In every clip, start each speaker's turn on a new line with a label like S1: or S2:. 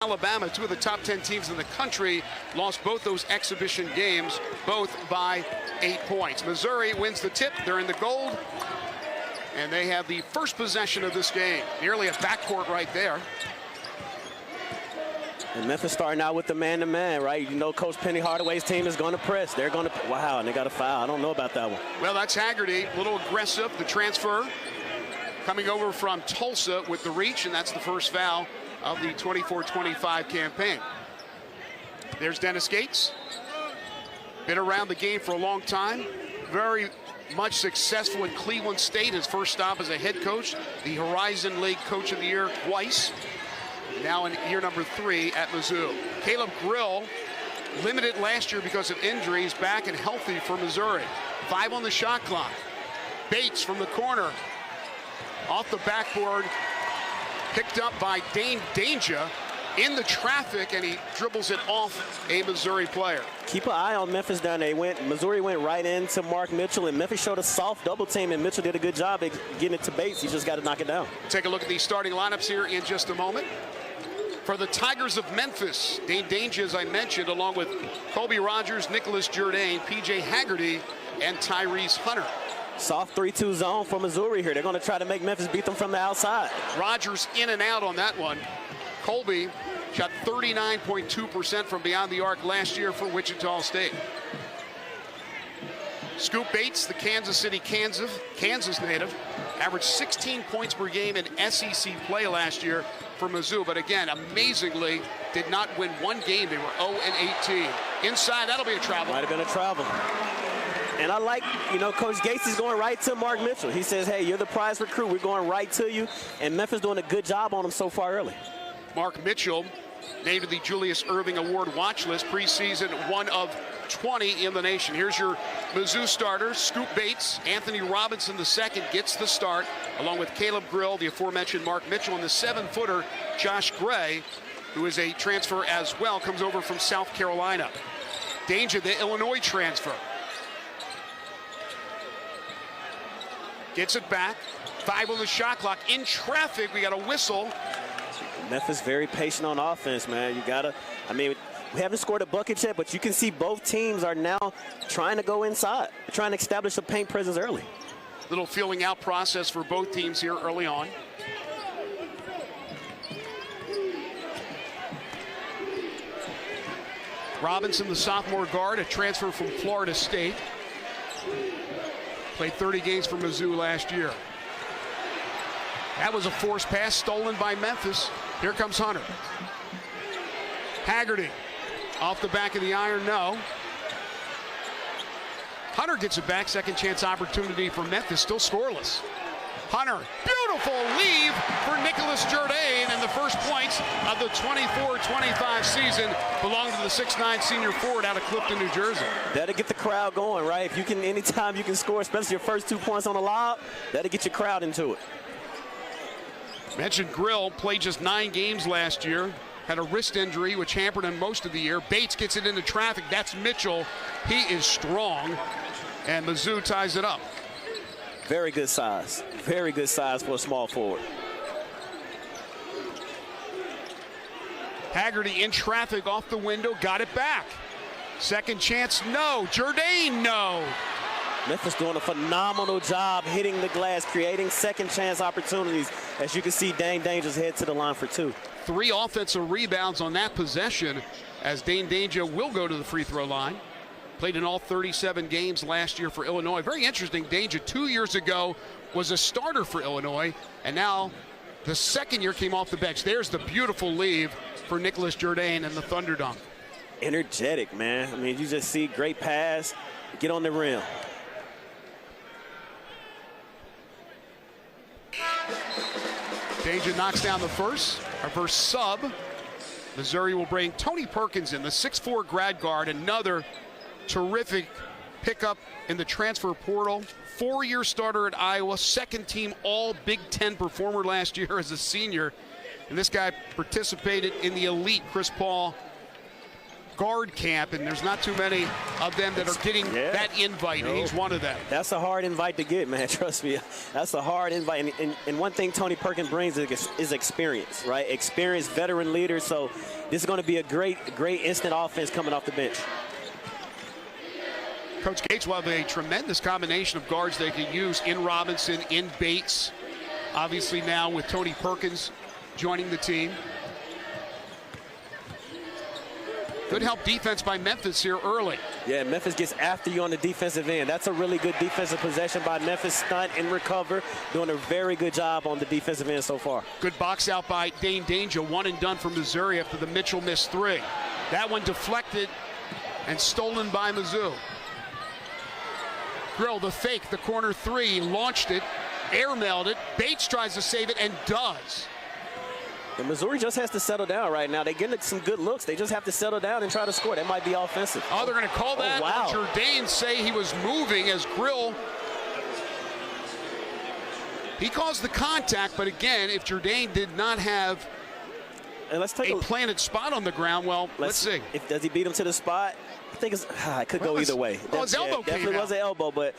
S1: Alabama, two of the top 10 teams in the country, lost both those exhibition games, both by 8 points. Missouri wins the tip. They're in the gold, and they have the first possession of this game. Nearly a backcourt right there.
S2: And Memphis starting out with the man-to-man, right? You know Coach Penny Hardaway's team is going to press. They're going to, wow, and they got a foul. I don't know about that one.
S1: Well, that's Haggerty, a little aggressive. The transfer coming over from Tulsa with the reach, and that's the first foul of the 24-25 campaign. There's Dennis Gates. Been around the game for a long time. Very much successful in Cleveland State. His first stop as a head coach. The Horizon League Coach of the Year twice. Now in year number 3 at Mizzou. Caleb Grill, limited last year because of injuries, back and healthy for Missouri. 5 on the shot clock. Bates from the corner. Off the backboard. Picked up by Dane Danger in the traffic, and he dribbles it off a Missouri player.
S2: Keep an eye on Memphis down there. Missouri went right into Mark Mitchell, and Memphis showed a soft double team, and Mitchell did a good job at getting it to Bates. He just got to knock it down.
S1: Take a look at the starting lineups here in just a moment. For the Tigers of Memphis, Dane Danger, as I mentioned, along with Colby Rogers, Nicholas Jourdain, P.J. Haggerty, and Tyrese Hunter.
S2: Soft 3-2 zone for Missouri here. They're going to try to make Memphis beat them from the outside.
S1: Rogers in and out on that one. Colby shot 39.2% from beyond the arc last year for Wichita State. Scoop Bates, the Kansas City, Kansas native, averaged 16 points per game in SEC play last year for Mizzou, but again, amazingly, did not win one game. They were 0-18. Inside, that'll be a travel.
S2: Might have been a travel. And I like, you know, Coach Gates is going right to Mark Mitchell. He says, hey, you're the prize recruit. We're going right to you. And Memphis doing a good job on him so far early.
S1: Mark Mitchell named to the Julius Erving Award watch list, preseason 1 of 20 in the nation. Here's your Mizzou starters. Scoop Bates, Anthony Robinson II gets the start, along with Caleb Grill, the aforementioned Mark Mitchell, and the 7-footer Josh Gray, who is a transfer as well, comes over from South Carolina. Danger, the Illinois transfer. Gets it back. 5 on the shot clock. In traffic, we got a whistle.
S2: Memphis very patient on offense, man. You gotta, I mean, we haven't scored a bucket yet, but you can see both teams are now trying to go inside, trying to establish a paint presence early.
S1: Little feeling out process for both teams here early on. Robinson, the sophomore guard, a transfer from Florida State. Played 30 games for Mizzou last year. That was a forced pass stolen by Memphis. Here comes Hunter. Haggerty off the back of the iron, no. Hunter gets it back, second chance opportunity for Memphis, still scoreless. Hunter, beautiful leave for Nicholas Jourdain, and the first points of the 24-25 season belong to the 6'9" senior forward out of Clifton, New Jersey.
S2: That'll get the crowd going, right? If you can, anytime you can score, especially your first 2 points on the lob, that'll get your crowd into it.
S1: Mentioned Grill played just 9 games last year, had a wrist injury which hampered him most of the year. Bates gets it into traffic. That's Mitchell. He is strong, and Mizzou ties it up.
S2: Very good size. Very good size for a small forward.
S1: Haggerty in traffic off the window, got it back. Second chance, no. Jourdain, no.
S2: Memphis doing a phenomenal job hitting the glass, creating second chance opportunities. As you can see, Dane Danger's head to the line for 2.
S1: 3 offensive rebounds on that possession, as Dane Danger will go to the free throw line. Played in all 37 games last year for Illinois. Very interesting, Danger 2 years ago was a starter for Illinois, and now the second year came off the bench. There's the beautiful leave for Nicholas Jourdain and the Thunder dunk.
S2: Energetic, man. I mean, you just see great pass, get on the rim.
S1: Danger knocks down the first. Our first sub. Missouri will bring Tony Perkins in, the 6'4" grad guard, another terrific pickup in the transfer portal. 4-year starter at Iowa, second team all Big Ten performer last year as a senior. And this guy participated in the elite Chris Paul guard camp, and there's not too many of them that are getting that invite, and he's one of them.
S2: That's a hard invite to get, man. Trust me. That's a hard invite. And one thing Tony Perkins brings is experience, right? Experienced veteran leader. So this is going to be a great instant offense coming off the bench.
S1: Coach Gates will have a tremendous combination of guards they can use in Robinson, in Bates. Obviously now with Tony Perkins joining the team. Good help defense by Memphis here early.
S2: Yeah, Memphis gets after you on the defensive end. That's a really good defensive possession by Memphis. Stunt and recover. Doing a very good job on the defensive end so far.
S1: Good box out by Dane Danger. One and done for Missouri after the Mitchell missed three. That one deflected and stolen by Mizzou. Grill, the fake, the corner three, launched it, air-mailed it. Bates tries to save it and does.
S2: And Missouri just has to settle down right now. They're getting some good looks. They just have to settle down and try to score. That might be offensive.
S1: Oh, they're going to call that.
S2: Oh, wow.
S1: Jourdain say he was moving as Grill. He caused the contact, but again, if Jourdain did not have a planted spot on the ground, well, let's see.
S2: Does he beat him to the spot? I think it could go either way.
S1: Oh, his elbow came out.
S2: Definitely was an elbow, but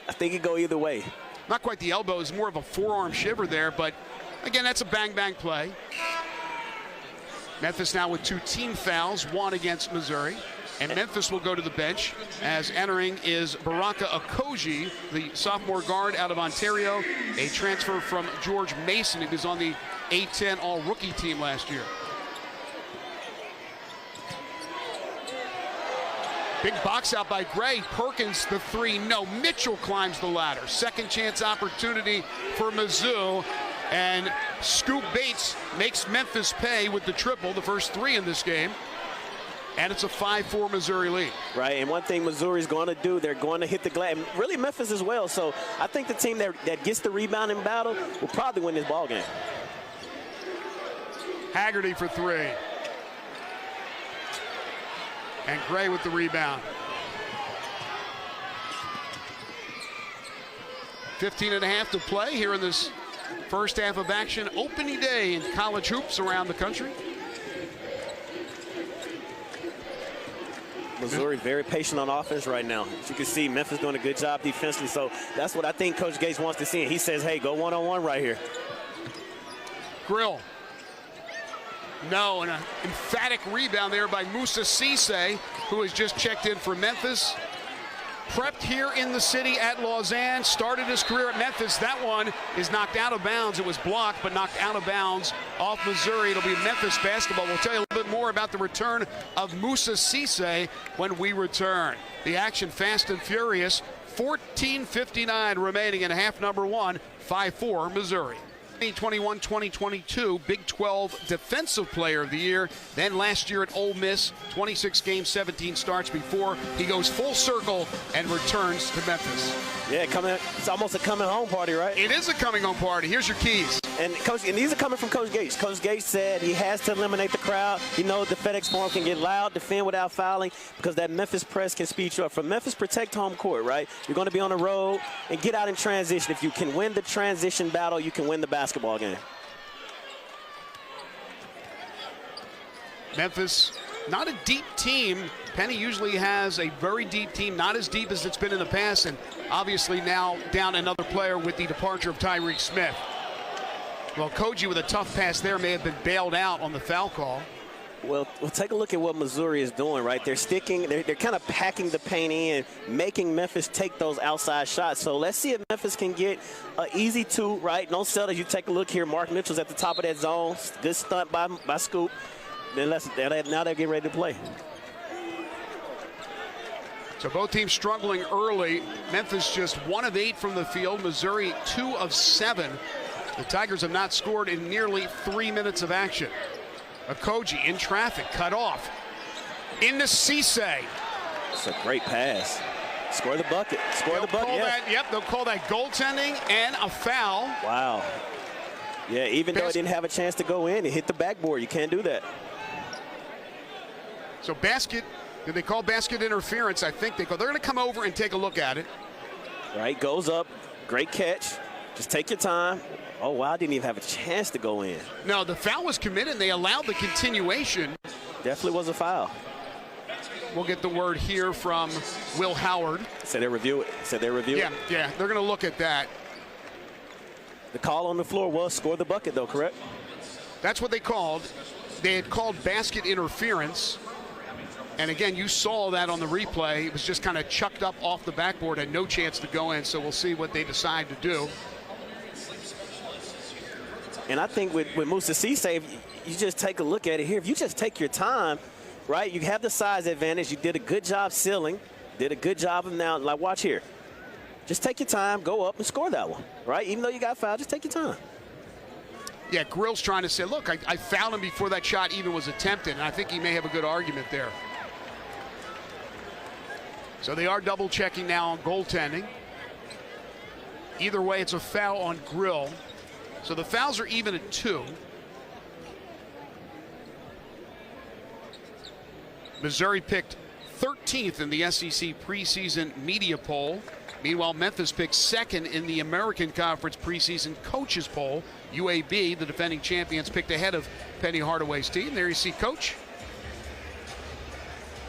S2: I think it could go either way.
S1: Not quite the elbow. It's more of a forearm shiver there, but again, that's a bang-bang play. Memphis now with 2 team fouls, 1 against Missouri. And Memphis will go to the bench as entering is Baraka Okoji, the sophomore guard out of Ontario, a transfer from George Mason. He was on the A-10 all-rookie team last year. Big box out by Gray. Perkins the three. No. Mitchell climbs the ladder. Second chance opportunity for Mizzou. And Scoop Bates makes Memphis pay with the triple, the first 3 in this game. And it's a 5-4 Missouri lead.
S2: Right, and one thing Missouri's going to do, they're going to hit the glass. And really Memphis as well. So I think the team that gets the rebounding battle will probably win this ball game.
S1: Haggerty for 3. And Gray with the rebound. 15.5 to play here in this first half of action. Opening day in college hoops around the country.
S2: Missouri very patient on offense right now. As you can see, Memphis doing a good job defensively. So that's what I think Coach Gates wants to see. He says, hey, go one-on-one right here.
S1: Grill. No, and an emphatic rebound there by Musa Cisse, who has just checked in for Memphis. Prepped here in the city at Lausanne, started his career at Memphis. That one is knocked out of bounds. It was blocked, but knocked out of bounds off Missouri. It'll be Memphis basketball. We'll tell you a little bit more about the return of Musa Cisse when we return. The action fast and furious. 14:59 remaining in half number 1, 5-4 Missouri. 2021-2022 Big 12 Defensive Player of the Year. Then last year at Ole Miss, 26 games, 17 starts before he goes full circle and returns to Memphis.
S2: Yeah, it's almost a coming home party, right?
S1: It is a coming home party. Here's your keys.
S2: And these are coming from Coach Gates. Coach Gates said he has to eliminate the crowd. He knows the FedEx Forum can get loud, defend without fouling, because that Memphis press can speed you up. From Memphis, protect home court, right? You're going to be on the road and get out in transition. If you can win the transition battle, you can win the basketball game.
S1: Memphis, not a deep team. Penny usually has a very deep team, not as deep as it's been in the past, and obviously now down another player with the departure of Tyreek Smith. Well, Koji with a tough pass there may have been bailed out on the foul call.
S2: Well, take a look at what Missouri is doing, right? They're kind of packing the paint in, making Memphis take those outside shots. So let's see if Memphis can get an easy 2, right? No settle. You take a look here. Mark Mitchell's at the top of that zone. Good stunt by Scoop. Then now they're getting ready to play.
S1: So both teams struggling early. Memphis just 1 of 8 from the field. Missouri 2 of 7. The Tigers have not scored in nearly 3 minutes of action. Okoji in traffic, cut off. Into Cisse.
S2: It's a great pass. Score the bucket. Score the bucket.
S1: Yep, they'll call that goaltending and a foul.
S2: Wow. Yeah, even though it didn't have a chance to go in, it hit the backboard. You can't do that.
S1: So basket, did they call basket interference? I think they're going to come over and take a look at it.
S2: Right, goes up. Great catch. Just take your time. Oh, wow, didn't even have a chance to go in.
S1: No, the foul was committed, and they allowed the continuation.
S2: Definitely was a foul.
S1: We'll get the word here from Will Howard.
S2: Said they review it. Said they review it.
S1: Yeah, they're going to look at that.
S2: The call on the floor was score the bucket, though, correct?
S1: That's what they called. They had called basket interference. And again, you saw that on the replay. It was just kind of chucked up off the backboard, had no chance to go in. So we'll see what they decide to do.
S2: And I think with Musa Cisse, you just take a look at it here. If you just take your time, right, you have the size advantage. You did a good job sealing, did a good job of now. Like, watch here. Just take your time, go up and score that one, right? Even though you got fouled, just take your time.
S1: Yeah, Grill's trying to say, look, I fouled him before that shot even was attempted, and I think he may have a good argument there. So they are double checking now on goaltending. Either way, it's a foul on Grill. So the fouls are even at 2. Missouri picked 13th in the SEC preseason media poll. Meanwhile, Memphis picked 2nd in the American Conference preseason coaches poll. UAB, the defending champions, picked ahead of Penny Hardaway's team. There you see Coach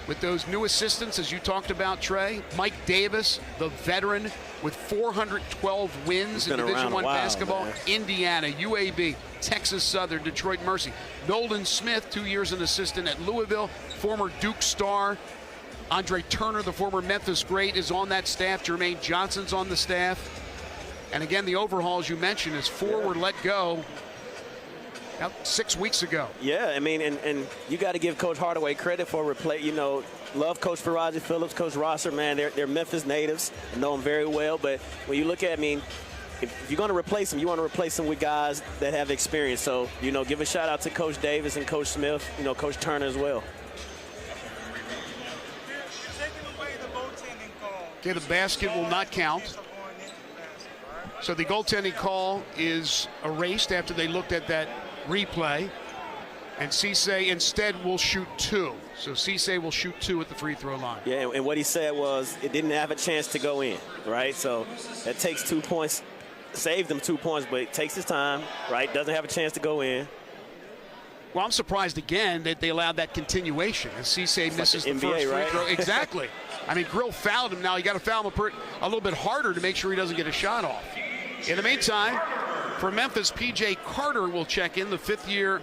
S1: with those new assistants, as you talked about, Trey. Mike Davis, the veteran, with 412 wins in Division I basketball. Man. Indiana, UAB, Texas Southern, Detroit Mercy. Nolan Smith, 2 years an assistant at Louisville, former Duke star. Andre Turner, the former Memphis great, is on that staff. Jermaine Johnson's on the staff. And again, the overhauls you mentioned is 4 were let go about 6 weeks ago.
S2: Yeah, I mean, and you got to give Coach Hardaway credit for love Coach Faraji Phillips, Coach Rosser, man. They're Memphis natives. I know them very well. But when you look at, if you're going to replace them, you want to replace them with guys that have experience. So, give a shout out to Coach Davis and Coach Smith, Coach Turner as well.
S1: Okay, the basket will not count. So the goaltending call is erased after they looked at that replay. And Cisse instead will shoot 2. So Cisse will shoot 2 at the free throw line.
S2: Yeah, and what he said was it didn't have a chance to go in, right? So that takes 2 points, saved them 2 points, but it takes his time, right? Doesn't have a chance to go in.
S1: Well, I'm surprised again that they allowed that continuation as Cisse misses
S2: like
S1: the
S2: NBA,
S1: first free
S2: right?
S1: throw. Exactly. I mean, Grill fouled him. Now you got to foul him a little bit harder to make sure he doesn't get a shot off. In the meantime, for Memphis, P.J. Carter will check in, the 5th-year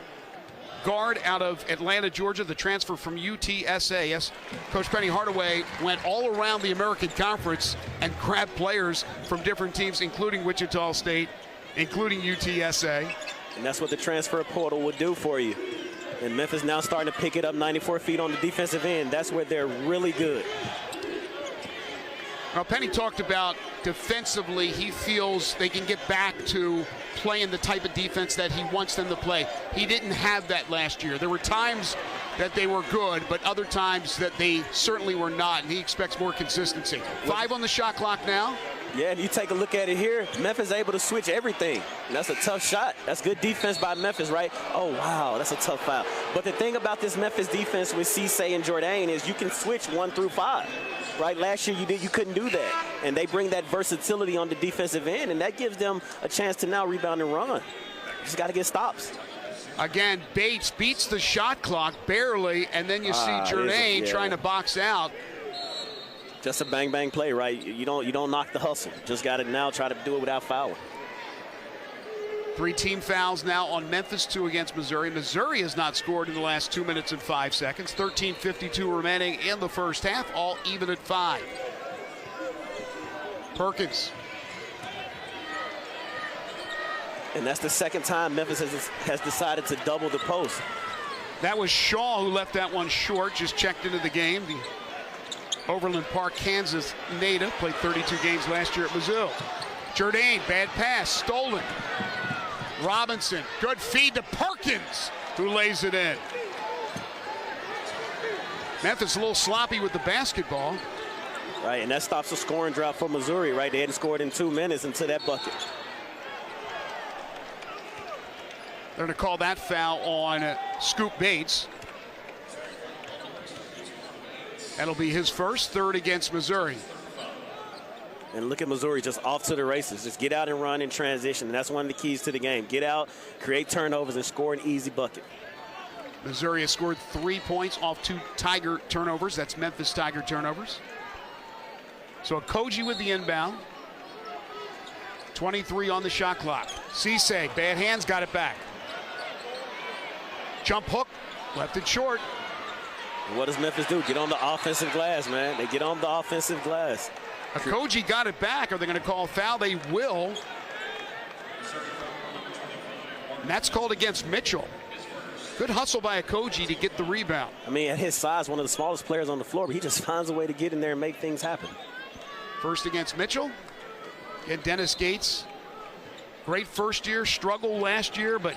S1: guard out of Atlanta, Georgia, the transfer from UTSA. Yes, Coach Penny Hardaway went all around the American Conference and grabbed players from different teams, including Wichita State, including UTSA.
S2: And that's what the transfer portal would do for you. And Memphis now starting to pick it up 94 feet on the defensive end. That's where they're really good.
S1: Now, Penny talked about defensively, he feels they can get back to playing the type of defense that he wants them to play. He didn't have that last year. There were times that they were good, but other times that they certainly were not, and he expects more consistency. 5 on the shot clock now.
S2: Yeah, and you take a look at it here, Memphis able to switch everything. And that's a tough shot. That's good defense by Memphis, right? Oh, wow, that's a tough foul. But the thing about this Memphis defense with Cisse and Jourdain is you can switch 1 through 5. Right, last year you couldn't do that, and they bring that versatility on the defensive end, and that gives them a chance to now rebound and run. Just got to get stops.
S1: Again, Bates beats the shot clock barely, and then you see Jourdain trying to box out.
S2: Just a bang play, right? You don't knock the hustle. Just got to now try to do it without fouling.
S1: 3 team fouls now on Memphis, 2 against Missouri. Missouri has not scored in the last 2 minutes and 5 seconds. 13:52 remaining in the first half, all even at 5. Perkins.
S2: And that's the second time Memphis has decided to double the post.
S1: That was Shaw who left that one short, just checked into the game. The Overland Park, Kansas native, played 32 games last year at Mizzou. Jourdain, bad pass, stolen. Robinson, good feed to Perkins, who lays it in. Memphis a little sloppy with the basketball.
S2: Right, and that stops a scoring drought for Missouri, right? They hadn't scored in 2 minutes into that bucket.
S1: They're going to call that foul on Scoop Bates. That'll be his first, 3rd against Missouri.
S2: And look at Missouri just off to the races. Just get out and run in transition. And that's one of the keys to the game. Get out, create turnovers, and score an easy bucket.
S1: Missouri has scored 3 points off 2 Tiger turnovers. That's Memphis Tiger turnovers. So Koji with the inbound. 23 on the shot clock. Cisse, bad hands, got it back. Jump hook, left it short.
S2: What does Memphis do? Get on the offensive glass, man. They get on the offensive glass.
S1: Koji got it back. Are they going to call a foul? They will. And that's called against Mitchell. Good hustle by Koji to get the rebound.
S2: I mean, at his size, one of the smallest players on the floor, but he just finds a way to get in there and make things happen.
S1: First against Mitchell. Again, Dennis Gates. Great first year, struggled last year, but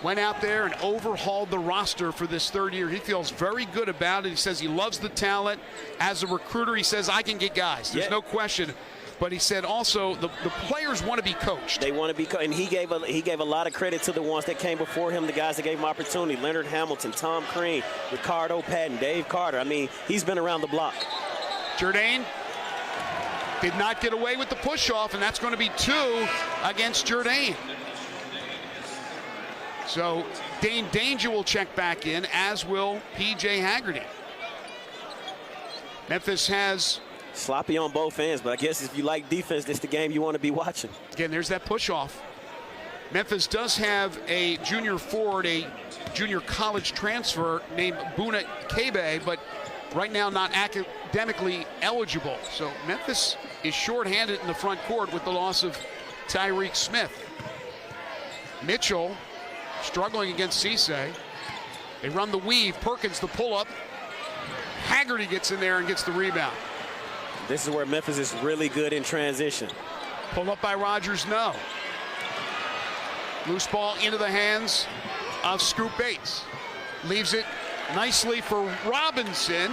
S1: went out there and overhauled the roster for this third year. He feels very good about it. He says he loves the talent. As a recruiter, he says, I can get guys. There's no question. But he said also the players want to be coached.
S2: They want to be coached. And he gave a lot of credit to the ones that came before him, the guys that gave him opportunity. Leonard Hamilton, Tom Crean, Ricardo Patton, Dave Carter. I mean, he's been around the block.
S1: Jourdain did not get away with the push-off, and that's going to be 2 against Jourdain. So Dane Danger will check back in, as will P.J. Haggerty. Memphis has...
S2: sloppy on both ends, but I guess if you like defense, this is the game you want to be watching.
S1: Again, there's that push-off. Memphis does have a junior forward, a junior college transfer named Buna Kebe, but right now not academically eligible. So Memphis is shorthanded in the front court with the loss of Tyreek Smith. Mitchell struggling against Cisse. They run the weave. Perkins the pull-up. Haggerty gets in there and gets the rebound.
S2: This is where Memphis is really good in transition.
S1: Pull up by Rogers, no. Loose ball into the hands of Scoop Bates. Leaves it nicely for Robinson.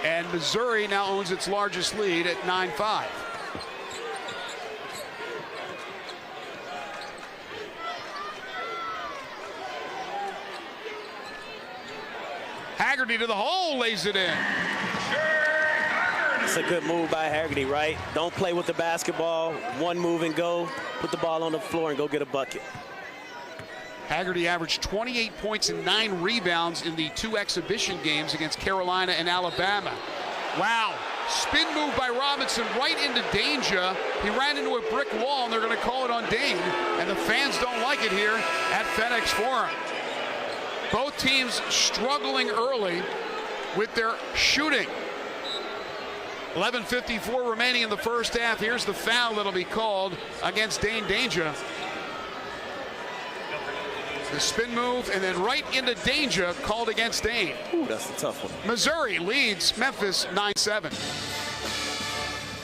S1: And Missouri now owns its largest lead at 9-5. Haggerty to the hole, lays it in.
S2: It's a good move by Haggerty, right? Don't play with the basketball. One move and go. Put the ball on the floor and go get a bucket.
S1: Haggerty averaged 28 points and 9 rebounds in the 2 exhibition games against Carolina and Alabama. Wow. Spin move by Robinson right into Danger. He ran into a brick wall, and they're going to call it on Dane. And the fans don't like it here at FedEx Forum. Both teams struggling early with their shooting. 11:54 remaining in the first half. Here's the foul that'll be called against Dane Danger. The spin move and then right into Danger, called against Dane.
S2: Ooh, that's a tough one.
S1: Missouri leads Memphis 9-7.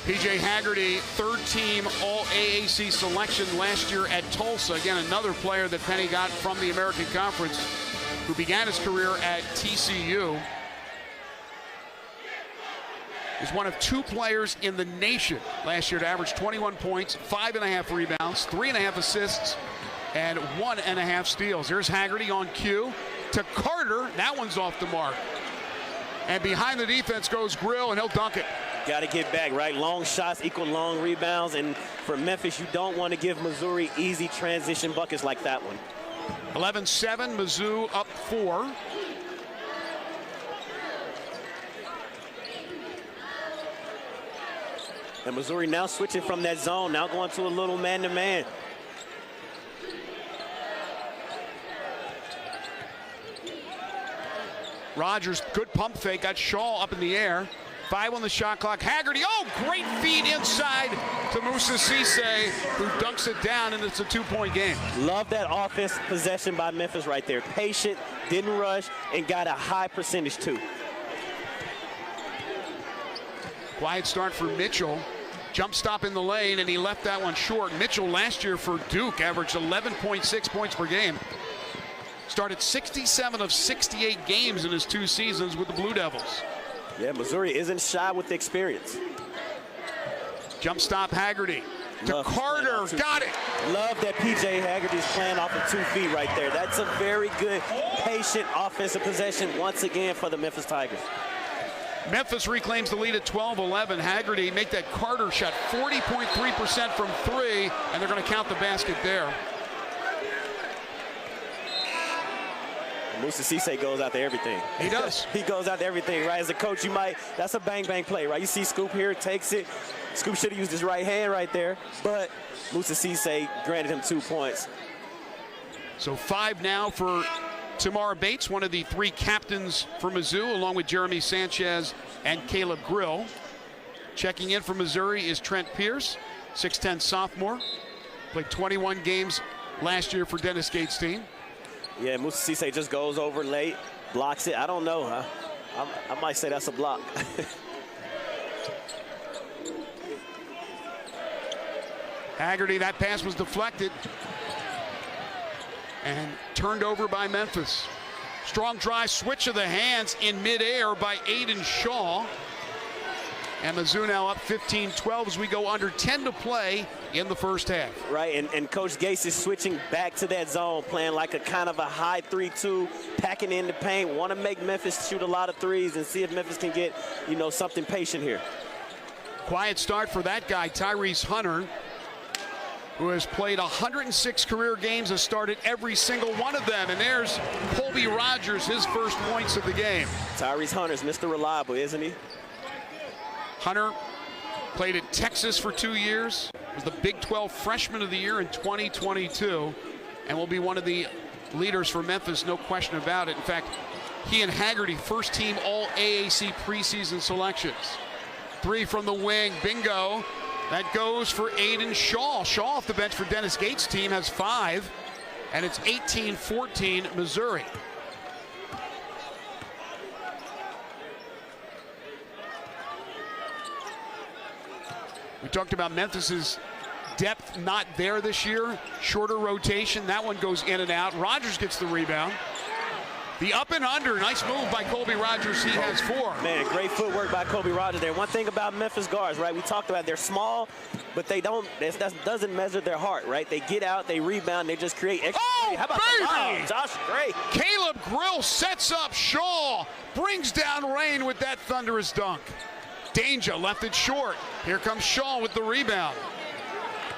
S1: P.J. Haggerty, third-team All-AAC selection last year at Tulsa. Again, another player that Penny got from the American Conference, who began his career at TCU. Is one of 2 players in the nation last year to average 21 points, 5.5 rebounds, 3.5 assists, and 1.5 steals. Here's Haggerty on cue to Carter. That one's off the mark. And behind the defense goes Grill, and he'll dunk it.
S2: Got to get back, right? Long shots equal long rebounds. And for Memphis, you don't want to give Missouri easy transition buckets like that one.
S1: 11-7, Mizzou up 4.
S2: And Missouri now switching from that zone, now going to a little man-to-man.
S1: Rogers, good pump fake, got Shaw up in the air. 5 on the shot clock. Haggerty, oh, great feed inside to Moussa Cisse, who dunks it down, and it's a 2-point game.
S2: Love that offense possession by Memphis right there. Patient, didn't rush, and got a high percentage too.
S1: Quiet start for Mitchell. Jump stop in the lane, and he left that one short. Mitchell last year for Duke averaged 11.6 points per game. Started 67 of 68 games in his 2 seasons with the Blue Devils.
S2: Yeah, Missouri isn't shy with the experience.
S1: Jump stop Haggerty to Carter, got it.
S2: Love that P.J. Haggerty's playing off of 2 feet right there. That's a very good, patient offensive possession once again for the Memphis Tigers.
S1: Memphis reclaims the lead at 12-11. Haggerty make that Carter shot 40.3% from 3, and they're going to count the basket there.
S2: Musa Cisse goes out there everything.
S1: He does.
S2: He goes out there everything, right? As a coach, that's a bang-bang play, right? You see Scoop here, takes it. Scoop should have used his right hand right there, but Musa Cisse granted him 2 points.
S1: So 5 now for Tamar Bates, one of the 3 captains for Mizzou, along with Jeremy Sanchez and Caleb Grill. Checking in for Missouri is Trent Pierce, 6'10" sophomore. Played 21 games last year for Dennis Gates' team.
S2: Yeah, Musa Cisse just goes over late, blocks it. I don't know. I might say that's a block.
S1: Haggerty, that pass was deflected and turned over by Memphis. Strong drive, switch of the hands in midair by Aiden Shaw. And Mizzou now up 15-12 as we go under 10 to play in the first half.
S2: Right, and Coach Gates is switching back to that zone, playing like a kind of a high 3-2, packing in the paint, want to make Memphis shoot a lot of threes and see if Memphis can get, you know, something patient here.
S1: Quiet start for that guy, Tyrese Hunter, who has played 106 career games, has started every single one of them. And there's Colby Rogers, his first points of the game.
S2: Tyrese Hunter's Mr. Reliable, isn't he?
S1: Hunter played at Texas for 2 years, was the Big 12 Freshman of the Year in 2022, and will be one of the leaders for Memphis, no question about it. In fact, he and Haggerty, first team all AAC preseason selections. 3 from the wing, bingo. That goes for Aiden Shaw. Shaw off the bench for Dennis Gates' team has 5, and it's 18-14 Missouri. We talked about Memphis's depth not there this year. Shorter rotation. That one goes in and out. Rogers gets the rebound. The up and under. Nice move by Colby Rogers. He has 4.
S2: Man, great footwork by Colby Rogers there. One thing about Memphis guards, right? We talked about they're small, but they don't. That doesn't measure their heart, right? They get out, they rebound, they just create extra.
S1: Oh,
S2: how about
S1: baby!
S2: Josh Gray.
S1: Caleb Grill sets up Shaw. Brings down Rain with that thunderous dunk. Danger left it short. Here comes Shaw with the rebound.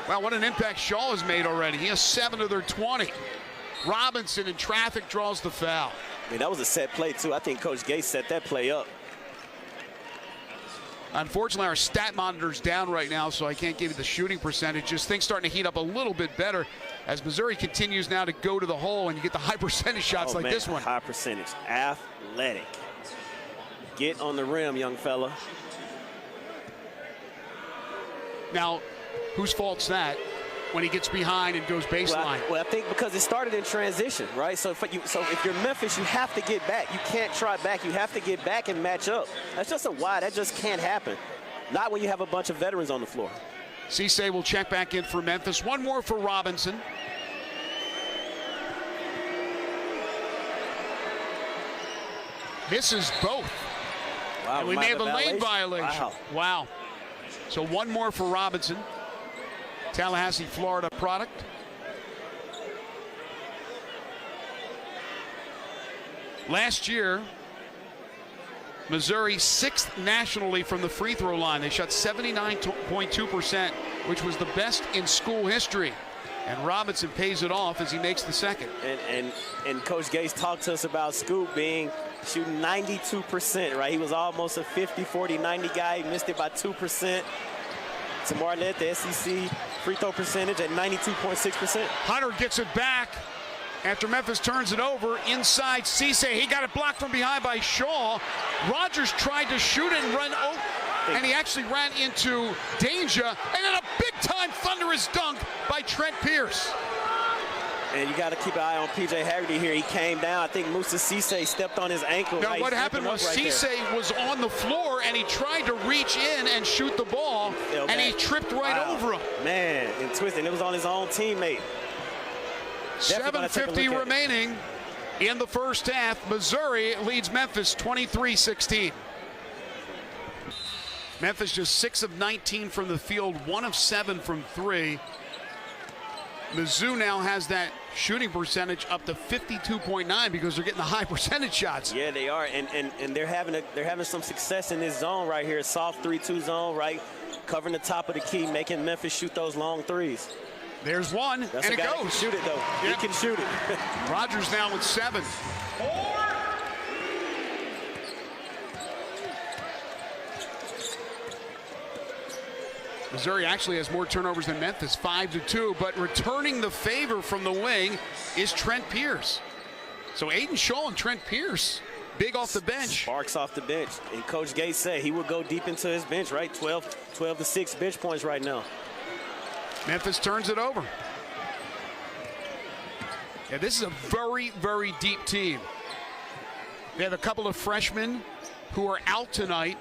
S1: Wow, what an impact Shaw has made already. He has 7 of their 20. Robinson in traffic draws the foul.
S2: I mean, that was a set play, too. I think Coach Gates set that play up.
S1: Unfortunately, our stat monitor's down right now, so I can't give you the shooting percentage. Just things starting to heat up a little bit better as Missouri continues now to go to the hole, and you get the high percentage shots like this one.
S2: High percentage. Athletic. Get on the rim, young fella.
S1: Now, whose fault's that when he gets behind and goes baseline?
S2: Well, I think because it started in transition, right? So if you're Memphis, you have to get back. You can't try back. You have to get back and match up. That's just a why. That just can't happen. Not when you have a bunch of veterans on the floor.
S1: Cisse will check back in for Memphis. One more for Robinson. Misses both.
S2: Wow,
S1: And we may have a lane violation. Wow. So one more for Robinson. Tallahassee, Florida product. Last year, Missouri 6th nationally from the free throw line. They shot 79.2%, which was the best in school history. And Robinson pays it off as he makes the second.
S2: And Coach Gates talked to us about Scoop shooting 92%, right? He was almost a 50, 40, 90 guy. He missed it by 2%. Tamar led the SEC free throw percentage at 92.6%.
S1: Hunter gets it back after Memphis turns it over inside Cisse. He got it blocked from behind by Shaw. Rogers tried to shoot it and run over, and he actually ran into danger. And then a big-time thunderous dunk by Trent Pierce.
S2: And you got to keep an eye on P.J. Haggerty here. He came down. I think Musa Cisse stepped on his ankle.
S1: Now, what happened was Cisse was on the floor, and he tried to reach in and shoot the ball, and he tripped right over him.
S2: Man, and twisted. It was on his own teammate.
S1: 7:50 remaining in the first half. Missouri leads Memphis 23-16. Memphis just 6 of 19 from the field, 1 of 7 from 3. Mizzou now has that shooting percentage up to 52.9 because they're getting the high percentage shots.
S2: Yeah, they are, and they're having some success in this zone right here, soft 3-2 zone, right, covering the top of the key, making Memphis shoot those long threes.
S1: There's one,
S2: That's
S1: and
S2: a
S1: it
S2: guy that
S1: goes.
S2: can shoot it, though.
S1: Yep.
S2: He can shoot it.
S1: Rogers now with 7. Missouri actually has more turnovers than Memphis, 5-2, but returning the favor from the wing is Trent Pierce. So Aiden Scholl and Trent Pierce, big off the bench.
S2: Sparks off the bench. And Coach Gates said he would go deep into his bench, right? 12 to 6 bench points right now.
S1: Memphis turns it over. Yeah, this is a very, very deep team. They have a couple of freshmen who are out tonight,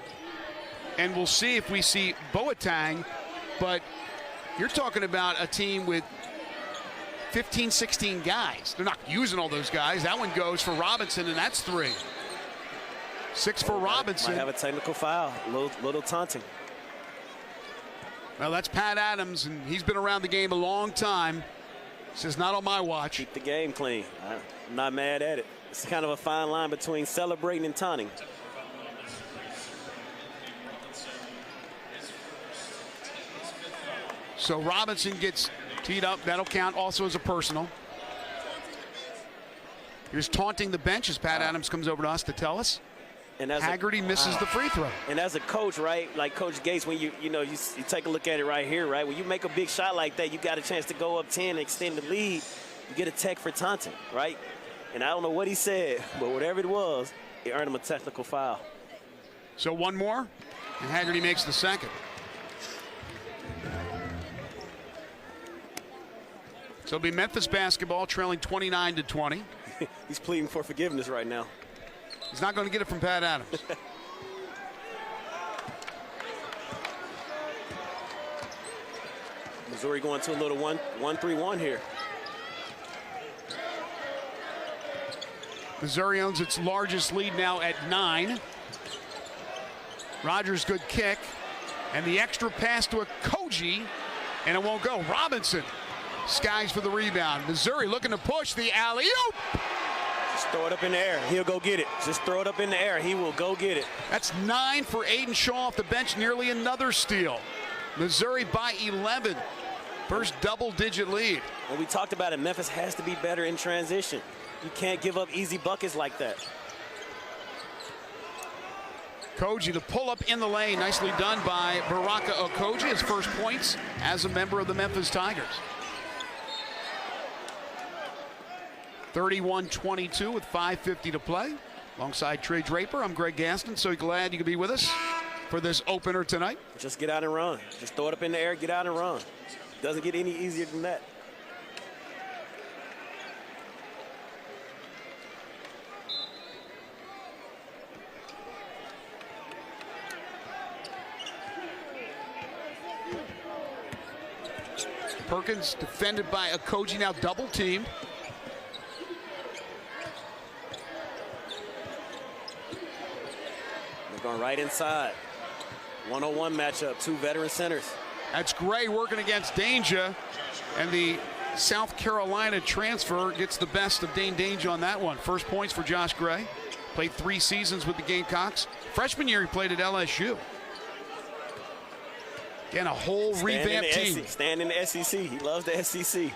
S1: and we'll see if we see Boateng, but you're talking about a team with 15, 16 guys. They're not using all those guys. That one goes for Robinson, and that's 3. 6 for Robinson.
S2: Might have a technical foul, little taunting.
S1: Well, that's Pat Adams, and he's been around the game a long time. Says, not on my watch.
S2: Keep the game clean. I'm not mad at it. It's kind of a fine line between celebrating and taunting.
S1: So Robinson gets teed up. That'll count also as a personal. Here's taunting the bench as Pat Adams comes over to us to tell us.
S2: And as
S1: Haggerty misses the free throw.
S2: And as a coach, right, like Coach Gates, when you take a look at it right here, right, when you make a big shot like that, you got a chance to go up 10 and extend the lead. You get a tech for taunting, right? And I don't know what he said, but whatever it was, it earned him a technical foul.
S1: So one more, and Haggerty makes the second. So it'll be Memphis basketball trailing 29-20.
S2: He's pleading for forgiveness right now.
S1: He's not going to get it from Pat Adams.
S2: Missouri going to a little 1-3-1 here.
S1: Missouri owns its largest lead now at 9. Rogers, good kick. And the extra pass to Okogie, and it won't go. Robinson skies for the rebound. Missouri looking to push the alley-oop.
S2: Just throw it up in the air. He'll go get it. Just throw it up in the air. He will go get it.
S1: That's 9 for Aiden Scholl off the bench, nearly another steal. Missouri by 11. First double-digit lead.
S2: And we talked about it. Memphis has to be better in transition. You can't give up easy buckets like that.
S1: Okogie, the pull-up in the lane. Nicely done by Baraka Okogie. His first points as a member of the Memphis Tigers. 31-22 with 5:50 to play. Alongside Trey Draper, I'm Greg Gaston. So glad you could be with us for this opener tonight.
S2: Just get out and run. Just throw it up in the air, get out and run. Doesn't get any easier than that.
S1: Perkins defended by Okogie, now double teamed.
S2: They're going right inside. 1-on-1 matchup, 2 veteran centers.
S1: That's Gray working against Danger, and the South Carolina transfer gets the best of Dane Danger on that one. First points for Josh Gray. Played 3 seasons with the Gamecocks. Freshman year he played at LSU. Again, a whole revamped team.
S2: Stand in the SEC. He loves the SEC.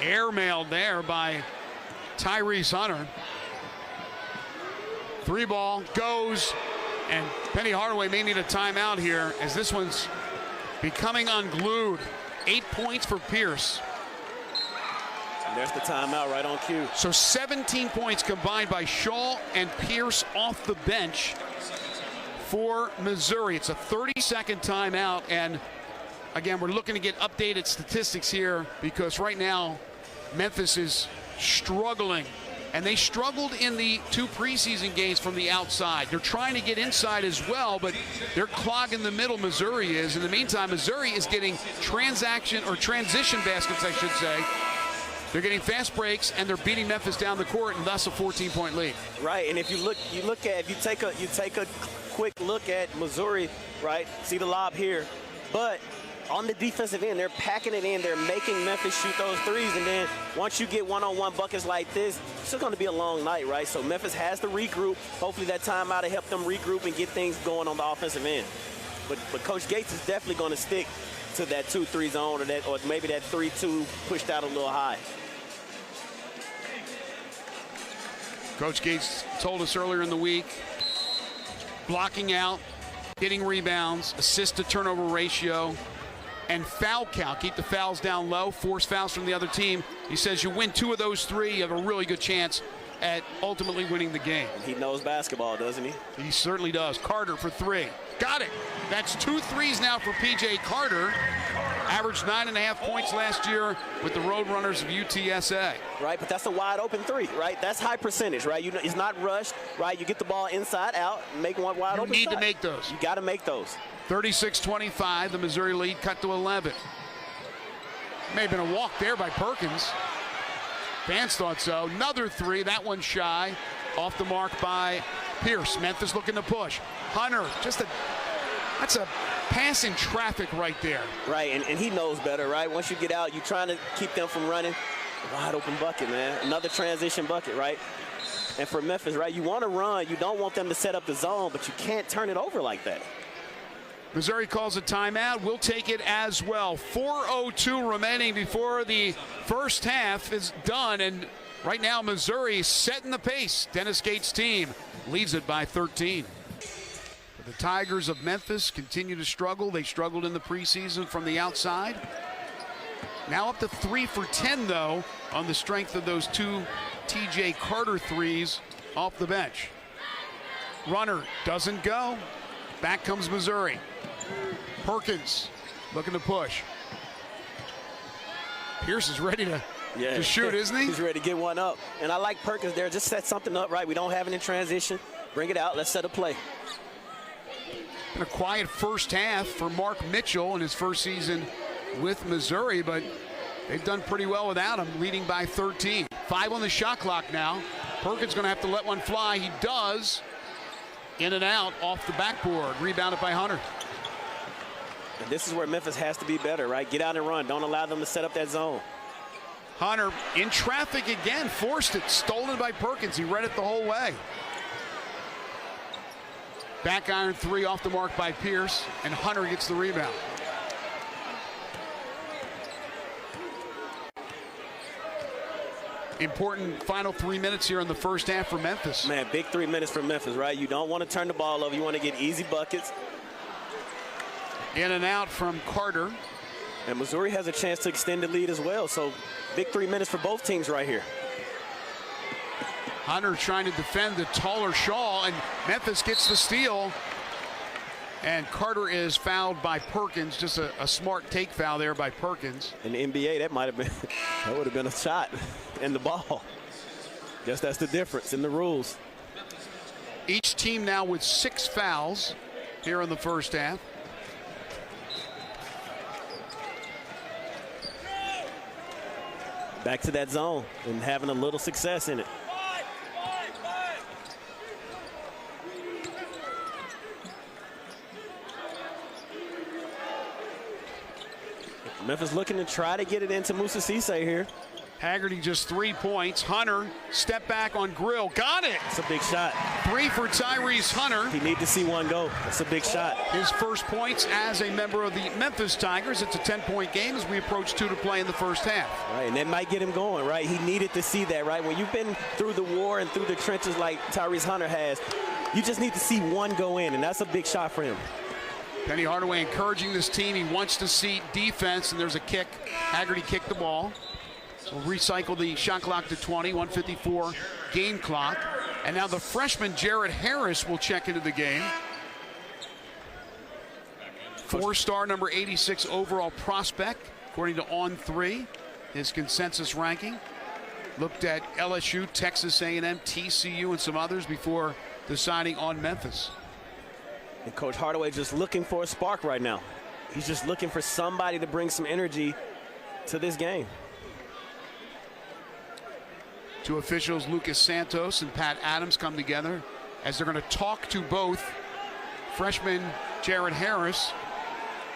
S1: Airmailed there by Tyrese Hunter. 3 ball goes, and Penny Hardaway may need a timeout here as this one's becoming unglued. 8 points for Pierce.
S2: And there's the timeout right on cue.
S1: So 17 points combined by Scholl and Pierce off the bench for Missouri. It's a 30-second timeout, and again, we're looking to get updated statistics here because right now Memphis is struggling, and they struggled in the 2 preseason games from the outside. They're trying to get inside as well, but they're clogging the middle. Missouri is. In the meantime, Missouri is getting transition baskets, I should say. They're getting fast breaks, and they're beating Memphis down the court, and thus a 14-point lead.
S2: Right, and if you take a quick look at Missouri, right? See the lob here, but on the defensive end, they're packing it in. They're making Memphis shoot those threes, and then once you get one-on-one buckets like this, it's still going to be a long night, right? So Memphis has to regroup. Hopefully that timeout will help them regroup and get things going on the offensive end. But Coach Gates is definitely going to stick to that 2-3 zone or maybe that 3-2 pushed out a little high.
S1: Coach Gates told us earlier in the week, blocking out, getting rebounds, assist to turnover ratio, and foul count. Keep the fouls down low, force fouls from the other team. He says you win 2 of those 3, you have a really good chance at ultimately winning the game.
S2: He knows basketball, doesn't he?
S1: He certainly does. Carter for 3. Got it. That's 2 threes now for P.J. Carter. Averaged 9.5 points last year with the Roadrunners of UTSA.
S2: Right, but that's a wide open 3, right? That's high percentage, right? It's not rushed, right? You get the ball inside out, make one wide open shot.
S1: You need to make those.
S2: You got to make those.
S1: 36-25, the Missouri lead cut to 11. May have been a walk there by Perkins. Fans thought so. Another 3, that one shy. Off the mark by Pierce. Memphis looking to push. Hunter, that's a pass in traffic right there.
S2: Right, and he knows better, right? Once you get out, you're trying to keep them from running. Wide open bucket, man. Another transition bucket, right? And for Memphis, right, you want to run. You don't want them to set up the zone, but you can't turn it over like that.
S1: Missouri calls a timeout. We'll take it as well. 4:02 remaining before the first half is done. And right now, Missouri setting the pace. Dennis Gates' team leads it by 13. The Tigers of Memphis continue to struggle. They struggled in the preseason from the outside. Now up to 3 for 10, though, on the strength of those 2 T.J. Carter threes off the bench. Runner doesn't go. Back comes Missouri. Perkins looking to push. Pierce is ready to shoot, isn't he?
S2: He's ready to get one up. And I like Perkins there. Just set something up, right? We don't have it in transition. Bring it out. Let's set a play.
S1: Been a quiet first half for Mark Mitchell in his first season with Missouri, but they've done pretty well without him, leading by 13. 5 on the shot clock now. Perkins going to have to let one fly. He does. In and out off the backboard. Rebounded by Hunter.
S2: And this is where Memphis has to be better, right? Get out and run. Don't allow them to set up that zone.
S1: Hunter in traffic again. Forced it. Stolen by Perkins. He read it the whole way. Back iron 3 off the mark by Pierce. And Hunter gets the rebound. Important final 3 minutes here in the first half for Memphis.
S2: Man, big 3 minutes for Memphis, right? You don't want to turn the ball over. You want to get easy buckets.
S1: In and out from Carter.
S2: And Missouri has a chance to extend the lead as well. So big 3 minutes for both teams right here.
S1: Hunter trying to defend the taller Shaw, and Memphis gets the steal. And Carter is fouled by Perkins. Just a smart take foul there by Perkins.
S2: In the NBA, that might have been, that would have been a shot in the ball. Guess that's the difference in the rules.
S1: Each team now with 6 fouls here in the first half.
S2: Back to that zone and having a little success in it. Memphis looking to try to get it into Musa Cisse here.
S1: Haggerty just 3 points. Hunter, step back on Grill. Got it!
S2: It's a big shot.
S1: 3 for Tyrese Hunter.
S2: He need to see one go. It's a big shot.
S1: His first points as a member of the Memphis Tigers. It's a 10-point game as we approach 2 to play in the first half.
S2: Right, and that might get him going, right? He needed to see that, right? When you've been through the war and through the trenches like Tyrese Hunter has, you just need to see one go in, and that's a big shot for him.
S1: Penny Hardaway encouraging this team. He wants to see defense, and there's a kick. Haggerty kicked the ball. We'll recycle the shot clock to 20, 1:54 game clock. And now the freshman Jared Harris will check into the game. 4-star number 86 overall prospect, according to On3, his consensus ranking. Looked at LSU, Texas A&M, TCU, and some others before deciding on Memphis.
S2: And Coach Hardaway just looking for a spark right now. He's just looking for somebody to bring some energy to this game.
S1: 2 officials, Lucas Santos and Pat Adams, come together as they're going to talk to both freshman Jared Harris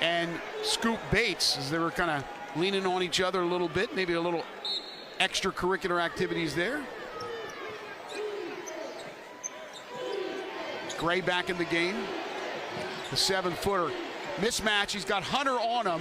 S1: and Scoop Bates, as they were kind of leaning on each other a little bit, maybe a little extracurricular activities there. Gray back in the game. The 7-footer mismatch. He's got Hunter on him.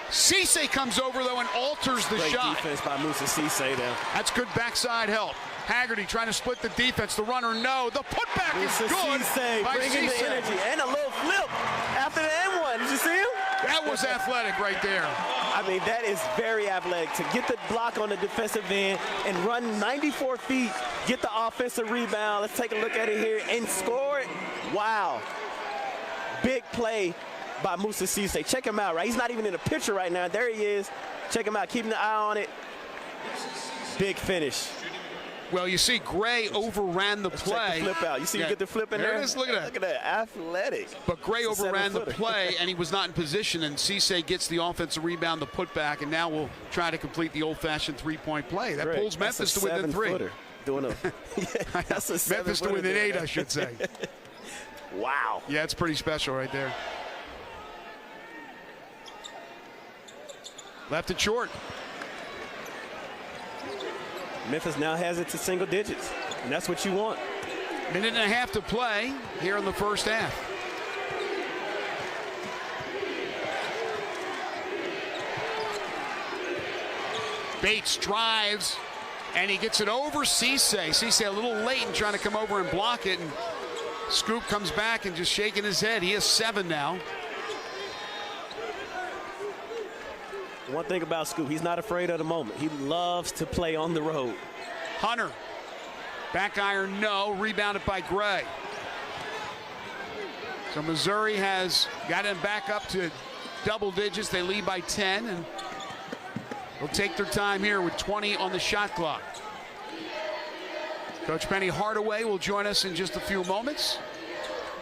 S1: Cisse comes over, though, and alters the
S2: Great
S1: shot.
S2: defense by Moussa Cisse there.
S1: That's good backside help. Haggerty trying to split the defense. The runner, no. The putback
S2: Moussa
S1: is good
S2: Cisse
S1: by
S2: bringing
S1: Cisse.
S2: the energy. And a little flip after the N1. Did you see him?
S1: That was athletic right there.
S2: I mean, that is very athletic. To get the block on the defensive end and run 94 feet, get the offensive rebound. Let's take a look at it here and score it. Wow. Big play by Moussa Cisse. Check him out, right? He's not even in the picture right now. There he is. Check him out, keeping an eye on it. Big finish.
S1: Well, you see Gray overran the play.
S2: Check the flip out. You see you get the flip in there?
S1: There it is. Look at that.
S2: Look at that. Athletic.
S1: But Gray overran the play, and he was not in position, and Cisse gets the offensive rebound, the putback, and now we'll try to complete the old-fashioned three-point play. That pulls Memphis to within 3.
S2: Doing a, that's a
S1: Memphis to within 8, I should say.
S2: Wow.
S1: Yeah, it's pretty special right there. Left it short.
S2: Memphis now has it to single digits, and that's what you want.
S1: Minute and a half to play here in the first half. Bates drives, and he gets it over Cisse. Cisse a little late in trying to come over and block it, and Scoop comes back and just shaking his head. He has 7 now.
S2: One thing about Scoop, he's not afraid of the moment. He loves to play on the road.
S1: Hunter, back iron, no. Rebounded by Gray. So Missouri has got him back up to double digits. They lead by 10, and they'll take their time here with 20 on the shot clock. Coach Penny Hardaway will join us in just a few moments.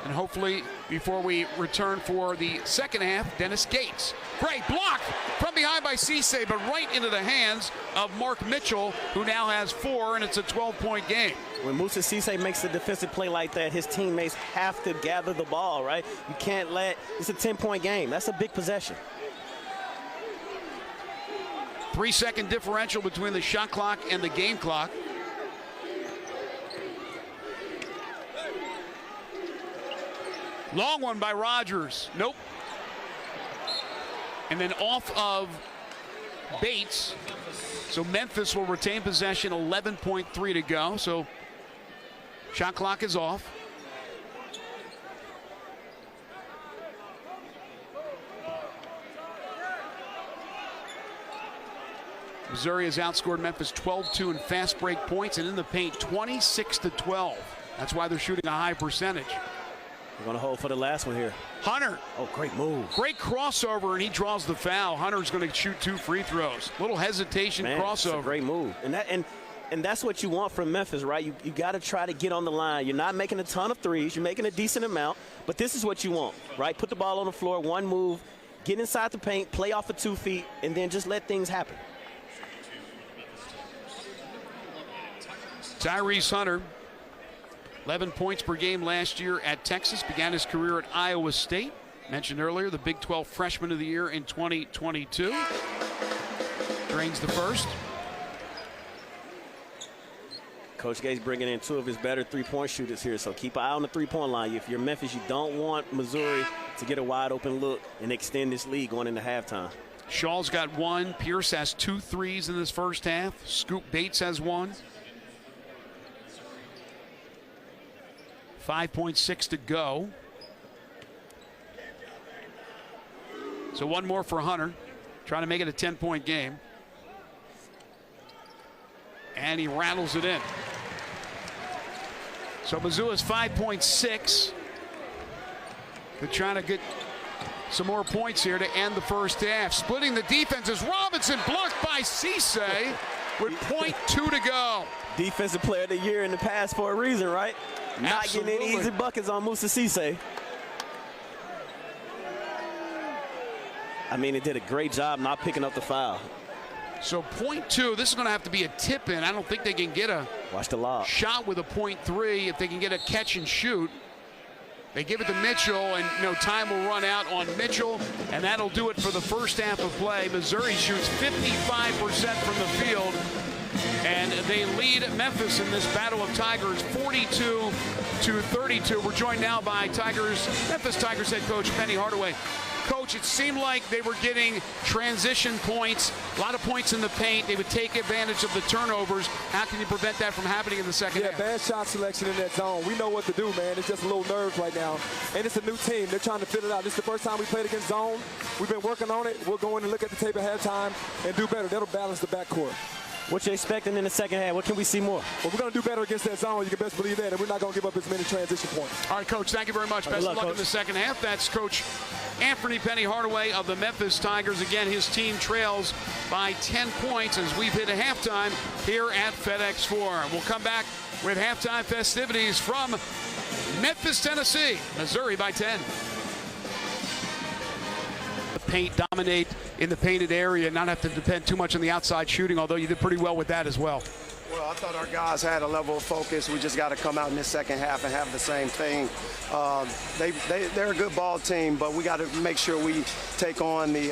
S1: And hopefully, before we return for the second half, Dennis Gates. Great block from behind by Cisse, but right into the hands of Mark Mitchell, who now has 4, and it's a 12-point game.
S2: When Moussa Cisse makes a defensive play like that, his teammates have to gather the ball, right? You can't let, it's a 10-point game. That's a big possession.
S1: 3-second differential between the shot clock and the game clock. Long one by Rogers. Nope. And then off of Bates. So Memphis will retain possession, 11.3 to go. So shot clock is off. Missouri has outscored Memphis 12-2 in fast break points, and in the paint 26-12. That's why they're shooting a high percentage.
S2: We're going to hold for the last one here.
S1: Hunter.
S2: Oh, great move.
S1: Great crossover, and he draws the foul. Hunter's going to shoot 2 free throws. Little hesitation,
S2: Man,
S1: crossover.
S2: It's a great move. And that's what you want from Memphis, right? You got to try to get on the line. You're not making a ton of threes. You're making a decent amount. But this is what you want, right? Put the ball on the floor, one move, get inside the paint, play off of 2 feet, and then just let things happen.
S1: Tyrese Hunter, 11 points per game last year at Texas, began his career at Iowa State. Mentioned earlier, the Big 12 Freshman of the Year in 2022. Drains the first.
S2: Coach Gates bringing in 2 of his better three-point shooters here, so keep an eye on the three-point line. If you're Memphis, you don't want Missouri to get a wide-open look and extend this lead going into halftime.
S1: Shaw's got 1. Pierce has 2 threes in this first half. Scoop Bates has 1. 5.6 to go. So 1 more for Hunter, trying to make it a 10-point game. And he rattles it in. So Mizzou is 5.6. They're trying to get some more points here to end the first half. Splitting the defense is Robinson, blocked by Cisse with 0.2 to go.
S2: Defensive player of the year in the past for a reason, right? Not
S1: Absolutely.
S2: getting any easy buckets on Moussa Cisse. I mean, it did a great job not picking up the foul.
S1: So 0.2, this is going to have to be a tip in. I don't think they can get a
S2: Watch the lob.
S1: shot with a 0.3 if they can get a catch and shoot. They give it to Mitchell, and time will run out on Mitchell, and that'll do it for the first half of play. Missouri shoots 55% from the field, and they lead Memphis in this battle of Tigers 42-32. We're joined now by Memphis Tigers head coach Penny Hardaway. Coach, it seemed like they were getting transition points, a lot of points in the paint. They would take advantage of the turnovers. How can you prevent that from happening in the second half?
S3: Yeah, bad shot selection in that zone. We know what to do, man. It's just a little nerves right now. And it's a new team. They're trying to fill it out. This is the first time we played against zone. We've been working on it. We'll go in and look at the tape at halftime and do better. That'll balance the backcourt.
S2: What you expecting in the second half? What can we see more?
S3: Well, we're going to do better against that zone. You can best believe that. And we're not going to give up as many transition points.
S1: All right, Coach, thank you very much. Best of luck in the second half. That's Coach Anthony Penny Hardaway of the Memphis Tigers. Again, his team trails by 10 points as we've hit a halftime here at FedEx Forum. We'll come back with halftime festivities from Memphis, Tennessee. Missouri by 10. Paint, dominate in the painted area, not have to depend too much on the outside shooting, although you did pretty well with that as well.
S4: Well, I thought our guys had a level of focus. We just got to come out in this second half and have the same thing. They're a good ball team, but we got to make sure we take on the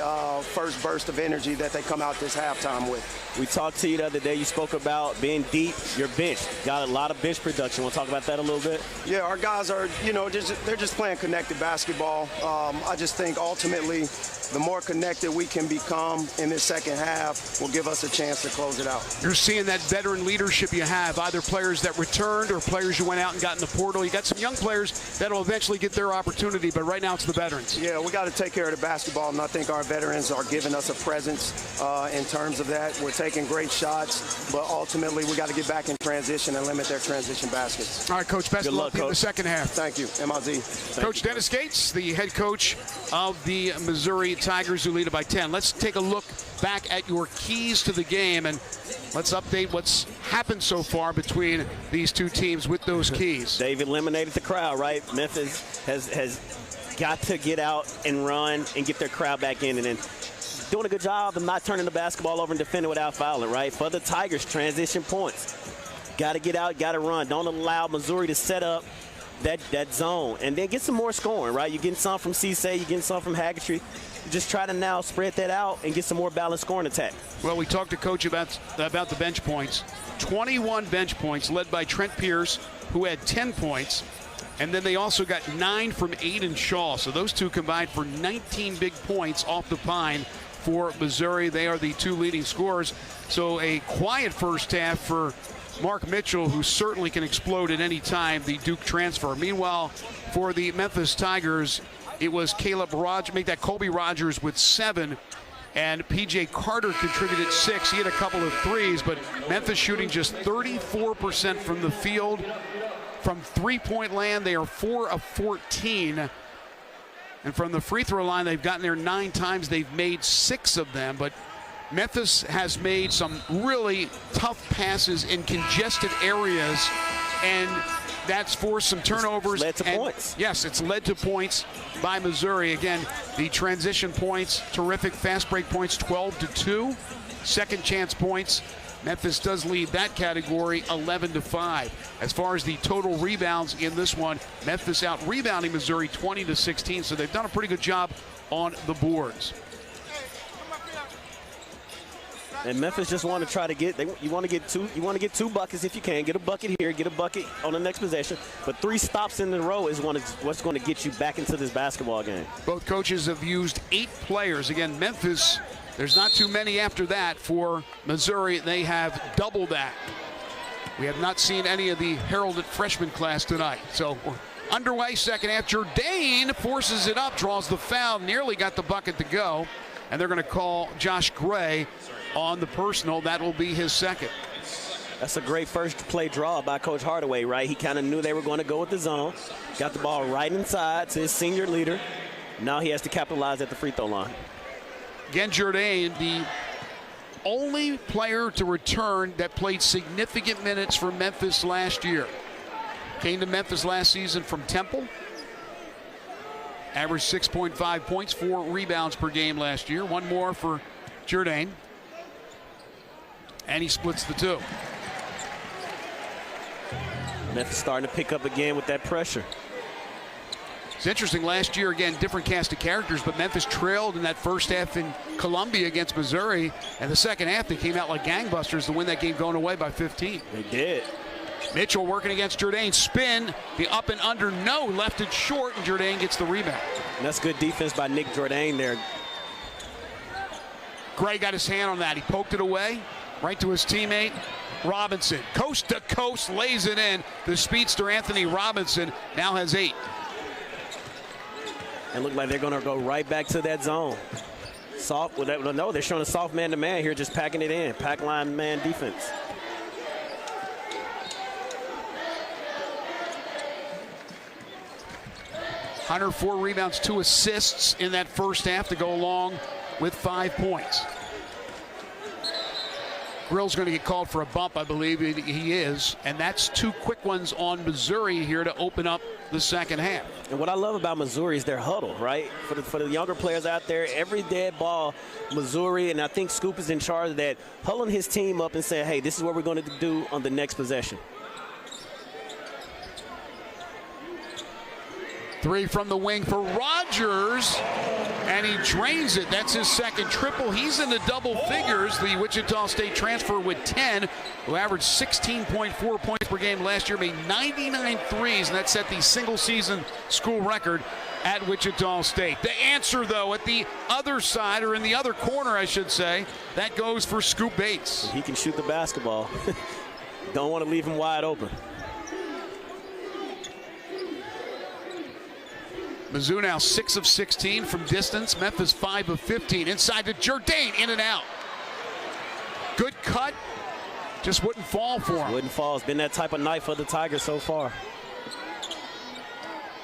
S4: first burst of energy that they come out this halftime with.
S2: We talked to you the other day. You spoke about being deep. Your bench got a lot of bench production. We'll talk about that a little bit.
S4: Yeah, our guys are, they're just playing connected basketball. I just think ultimately the more connected we can become in this second half will give us a chance to close it out.
S1: You're seeing that veteran leadership you have, either players that returned or players who went out and got in the portal. You got some young players that'll eventually get their opportunity, but right now it's the veterans.
S4: Yeah, we got to take care of the basketball, and I think our veterans are giving us a presence in terms of that. We're taking great shots, but ultimately we got to get back in transition and limit their transition baskets.
S1: All right, Coach, best of luck in the second half.
S4: Thank you, MIZ.
S1: Coach Dennis Gates, the head coach of the Missouri Tigers, who lead it by 10. Let's take a look back at your keys to the game, and let's update what's happened so far between these two teams with those keys.
S2: They've eliminated the crowd, right? Memphis has got to get out and run and get their crowd back in, and then doing a good job of not turning the basketball over and defending without fouling, right? For the Tigers, transition points. Got to get out, got to run. Don't allow Missouri to set up that zone, and then get some more scoring, right? You're getting some from Cisse, you're getting some from Haggerty. Just try to now spread that out and get some more balanced scoring attack.
S1: Well, we talked to Coach about the bench points. 21 bench points led by Trent Pierce, who had 10 points. And then they also got 9 from Aiden Shaw. So those two combined for 19 big points off the pine for Missouri. They are the two leading scorers. So a quiet first half for Mark Mitchell, who certainly can explode at any time, the Duke transfer. Meanwhile, for the Memphis Tigers, it was Caleb Rogers, make that Colby Rogers with 7, and P.J. Carter contributed 6. He had a couple of threes, but Memphis shooting just 34% from the field. From three-point land, they are 4 of 14. And from the free throw line, they've gotten there 9 times. They've made 6 of them, but Memphis has made some really tough passes in congested areas, and that's forced some turnovers.
S2: Led to points.
S1: Yes, it's led to points by Missouri. Again, the transition points, terrific. Fast break points, 12-2. Second chance points, Memphis does lead that category 11-5. As far as the total rebounds in this one, Memphis out rebounding Missouri 20-16. So they've done a pretty good job on the boards.
S2: And Memphis just want to try to get. You want to get 2 buckets if you can. Get a bucket here. Get a bucket on the next possession. But 3 stops in a row is what's going to get you back into this basketball game.
S1: Both coaches have used 8 players. Again, Memphis, there's not too many after that. For Missouri, they have double that. We have not seen any of the heralded freshman class tonight. So we're underway, second half. Jourdain forces it up, draws the foul, nearly got the bucket to go. And they're going to call Josh Gray on the personal. That will be his second.
S2: That's a great first play draw by Coach Hardaway, right? He kind of knew they were going to go with the zone. Got the ball right inside to his senior leader. Now he has to capitalize at the free throw line.
S1: Again, Jourdain, the only player to return that played significant minutes for Memphis last year. Came to Memphis last season from Temple. Averaged 6.5 points, 4 rebounds per game last year. 1 more for Jourdain. And he splits the 2.
S2: Memphis starting to pick up again with that pressure.
S1: It's interesting, last year, again, different cast of characters, but Memphis trailed in that first half in Columbia against Missouri. And the second half, they came out like gangbusters to win that game going away by 15.
S2: They did.
S1: Mitchell working against Jourdain. Spin, the up and under, no, left it short, and Jourdain gets the rebound.
S2: And that's good defense by Nick Jourdain there.
S1: Gray got his hand on that. He poked it away, right to his teammate, Robinson. Coast to coast, lays it in. The speedster Anthony Robinson now has 8.
S2: And look like they're going to go right back to that zone. Soft, well, no, they're showing a soft man-to-man here, just packing it in. Pack line man defense.
S1: Hunter, 4 rebounds, 2 assists in that first half to go along with 5 points. Grill's going to get called for a bump, I believe he is, and that's 2 quick ones on Missouri here to open up the second half.
S2: And what I love about Missouri is their huddle, right? For the younger players out there, every dead ball, Missouri, and I think Scoop is in charge of that, huddling his team up and saying, hey, this is what we're going to do on the next possession.
S1: 3 from the wing for Rogers, and he drains it. That's his second triple. He's in the double figures. The Wichita State transfer with 10, who averaged 16.4 points per game last year, made 99 threes, and that set the single-season school record at Wichita State. The answer, though, at the other side, or in the other corner, I should say, that goes for Scoop Bates.
S2: He can shoot the basketball. Don't want to leave him wide open.
S1: Mizzou now 6 of 16 from distance. Memphis 5 of 15. Inside to Jourdain, in and out. Good cut, just wouldn't fall for him.
S2: Wouldn't fall. It's been that type of night for the Tigers so far.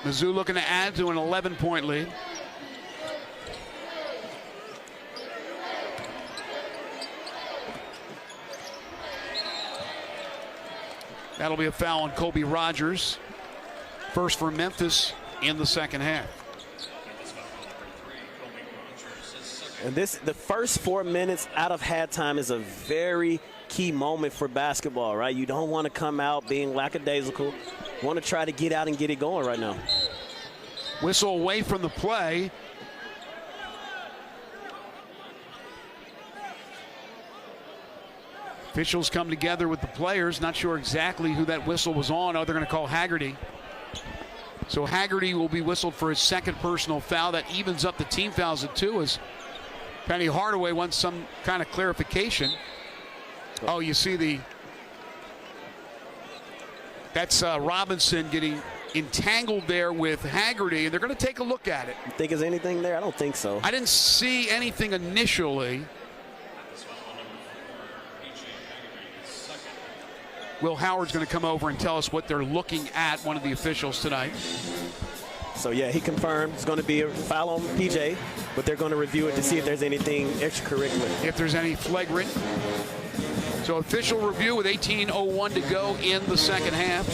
S1: Mizzou looking to add to an 11-point lead. That'll be a foul on Kobe Rogers. First for Memphis in the second half.
S2: And the first 4 minutes out of halftime is a very key moment for basketball, right? You don't want to come out being lackadaisical. You want to try to get out and get it going right now.
S1: Whistle away from the play. Officials come together with the players. Not sure exactly who that whistle was on. Oh, they're going to call Haggerty. So Haggerty will be whistled for his second personal foul. That evens up the team fouls at 2 as Penny Hardaway wants some kind of clarification. Oh, you see that's Robinson getting entangled there with Haggerty, and they're going to take a look at it.
S2: You think there's anything there? I don't think so.
S1: I didn't see anything initially. Will Howard's going to come over and tell us what they're looking at, one of the officials tonight.
S2: So, yeah, he confirmed it's going to be a foul on PJ, but they're going to review it to see if there's anything extracurricular.
S1: If there's any flagrant. So official review with 18:01 to go in the second half.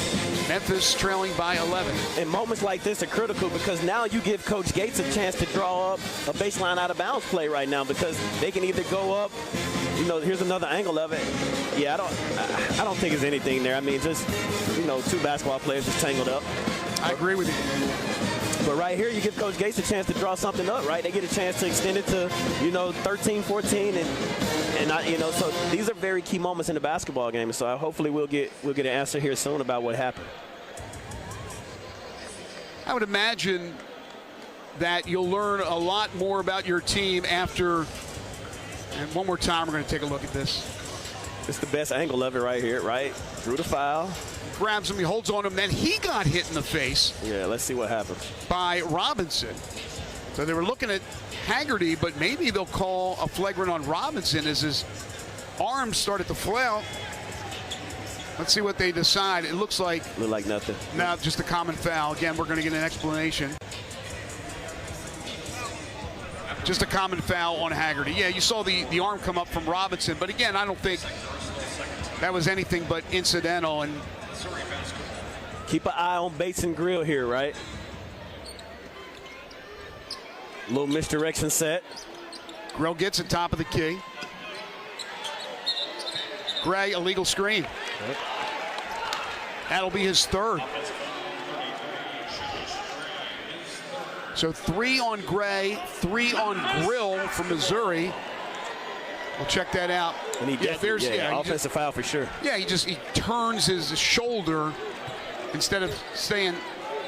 S1: Memphis trailing by 11.
S2: And moments like this are critical because now you give Coach Gates a chance to draw up a baseline out of bounds play right now because they can either go up, you know, here's another angle of it. Yeah, I don't think there's anything there. I mean, just, you know, 2 basketball players just tangled up.
S1: I agree with you.
S2: But right here, you give Coach Gates a chance to draw something up, right? They get a chance to extend it to, you know, 13, 14, and I, you know, so these are very key moments in the basketball game. So hopefully we'll get an answer here soon about what happened.
S1: I would imagine that you'll learn a lot more about your team after. And one more time, we're going to take a look at this.
S2: It's the best angle of it right here, right? Through the foul.
S1: Grabs him, he holds on him, then he got hit in the face.
S2: Yeah, let's see what happens.
S1: By Robinson. So they were looking at Haggerty, but maybe they'll call a flagrant on Robinson as his arms started to flail. Let's see what they decide. It looks like
S2: nothing.
S1: No, just a common foul. Again, we're going to get an explanation. Just a common foul on Haggerty. Yeah, you saw the arm come up from Robinson, but again, I don't think that was anything but incidental. And
S2: keep an eye on Bates and Grill here, right? Little misdirection set.
S1: Grill gets it top of the key. Gray, illegal screen.
S2: Yep.
S1: That'll be his third. So 3 on Gray, 3 on Grill from Missouri. We'll check that out.
S2: And he offensive foul for sure.
S1: Yeah, he turns his shoulder instead of staying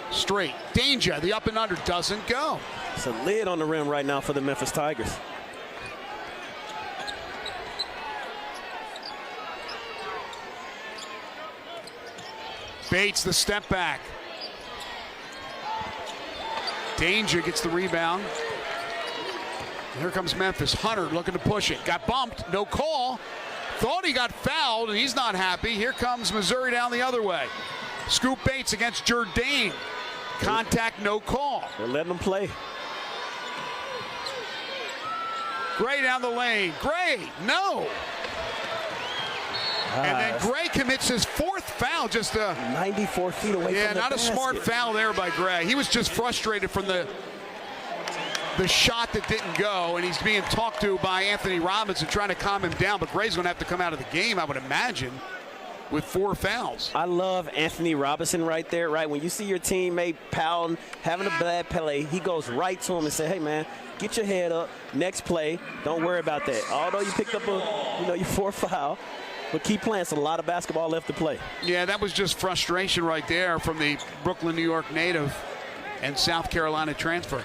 S1: straight. Danger, the up and under doesn't go.
S2: It's a lid on the rim right now for the Memphis Tigers.
S1: Bates, the step back. Danger gets the rebound. Here comes Memphis. Hunter looking to push it. Got bumped. No call. Thought he got fouled, and he's not happy. Here comes Missouri down the other way. Scoop Bates against Jourdain. Contact, no call.
S2: They're letting them play.
S1: Gray down the lane. Gray, no. And then Gray commits his fourth foul, just
S2: 94 feet away from the basket.
S1: Yeah, not a smart foul there by Gray. He was just frustrated from the shot that didn't go, and he's being talked to by Anthony Robinson trying to calm him down, but Gray's going to have to come out of the game, I would imagine, with 4 fouls.
S2: I love Anthony Robinson right there, right? When you see your teammate pouting, having a bad play, he goes right to him and say, hey, man, get your head up. Next play, don't worry about that. Although you picked up your 4th foul, but keep playing. It's a lot of basketball left to play.
S1: Yeah, that was just frustration right there from the Brooklyn, New York native and South Carolina transfer.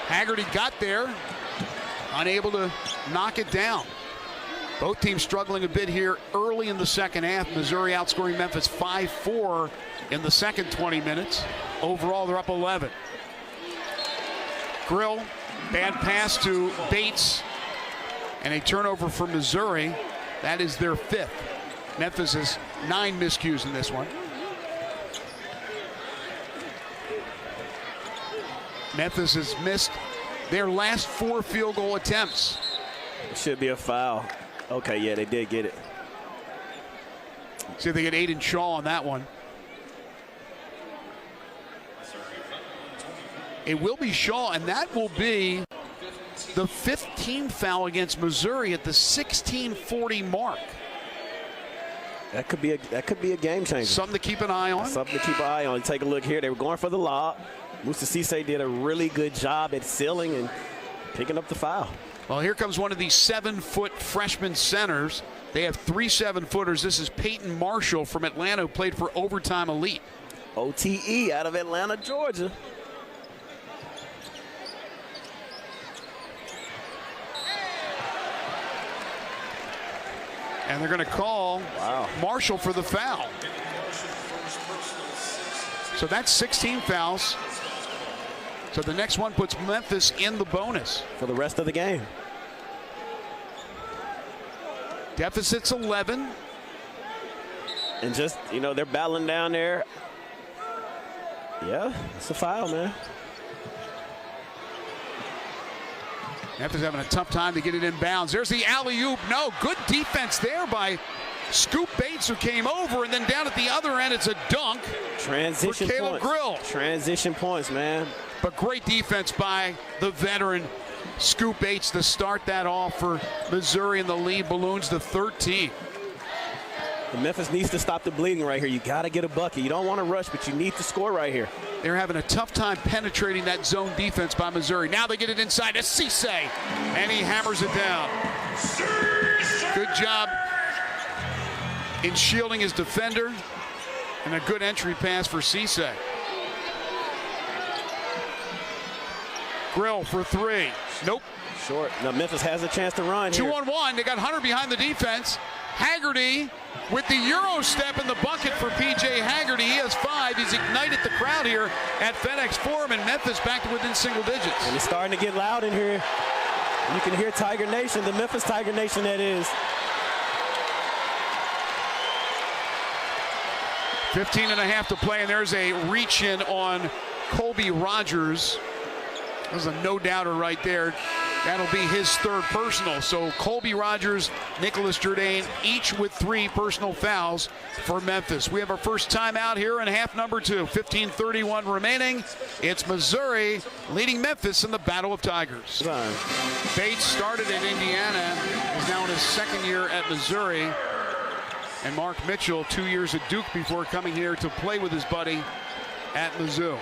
S1: Haggerty got there, unable to knock it down. Both teams struggling a bit here early in the second half. Missouri outscoring Memphis 5-4 in the second 20 minutes. Overall, they're up 11. Grill, bad pass to Bates, and a turnover for Missouri. That is their 5th. Memphis has 9 miscues in this one. Memphis has missed their last 4 field goal attempts.
S2: It should be a foul. Okay, yeah, they did get it.
S1: See if they get Aiden Shaw on that one. It will be Shaw, and that will be the 15th foul against Missouri at the 16:40 mark.
S2: That could be a game changer.
S1: Something to keep an eye on.
S2: Something to keep an eye on. Take a look here. They were going for the lob. Musa Cisse did a really good job at sealing and picking up the foul.
S1: Well, here comes one of these 7-foot freshman centers. They have 3 7-footers. This is Peyton Marshall from Atlanta, who played for Overtime Elite.
S2: OTE out of Atlanta, Georgia.
S1: And they're going to call Marshall for the foul. So that's 16 fouls. So the next one puts Memphis in the bonus
S2: for the rest of the game.
S1: Deficit's 11.
S2: And just, they're battling down there. Yeah, it's a foul, man.
S1: Memphis having a tough time to get it in bounds. There's the alley-oop. No, good defense there by Scoop Bates, who came over, and then down at the other end, it's a dunk.
S2: Transition
S1: for Caleb
S2: points.
S1: Grill.
S2: Transition points, man.
S1: But great defense by the veteran Scoop Bates to start that off for Missouri, and the lead balloons to 13.
S2: And Memphis needs to stop the bleeding right here. You got to get a bucket. You don't want to rush, but you need to score right here.
S1: They're having a tough time penetrating that zone defense by Missouri. Now they get it inside to Cisse, and he hammers it down. Good job in shielding his defender, and a good entry pass for Cisse. Grill for 3. Nope.
S2: Short. Now Memphis has a chance to run
S1: 2-on-1. They got Hunter behind the defense. Haggerty with the Euro step in the bucket for P.J. Haggerty. He has 5. He's ignited the crowd here at FedEx Forum, and Memphis back to within single digits.
S2: And it's starting to get loud in here. You can hear Tiger Nation, the Memphis Tiger Nation, that is.
S1: 15.5 to play, and there's a reach in on Colby Rogers. There's a no-doubter right there. That'll be his 3rd personal. So Colby Rogers, Nicholas Jourdain, each with 3 personal fouls for Memphis. We have our first timeout here in half number 2. 15:31 remaining. It's Missouri leading Memphis in the Battle of Tigers. Bates started in Indiana, is now in his 2nd year at Missouri. And Mark Mitchell, 2 years at Duke before coming here to play with his buddy at Mizzou.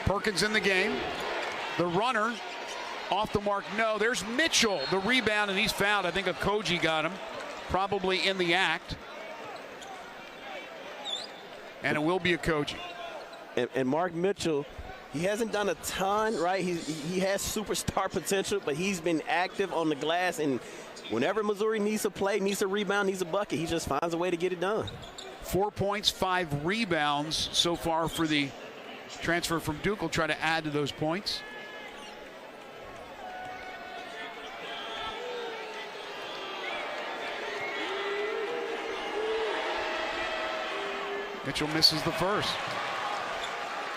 S1: Perkins in the game. The runner off the mark. No, there's Mitchell. The rebound, and he's fouled. I think Okogie got him, probably in the act. And it will be Okogie.
S2: And Mark Mitchell, he hasn't done a ton, right? He has superstar potential, but he's been active on the glass. And whenever Missouri needs to play, needs a rebound, needs a bucket, he just finds a way to get it done.
S1: 4 points, 5 rebounds so far for the transfer from Duke. Will try to add to those points. Mitchell misses the first.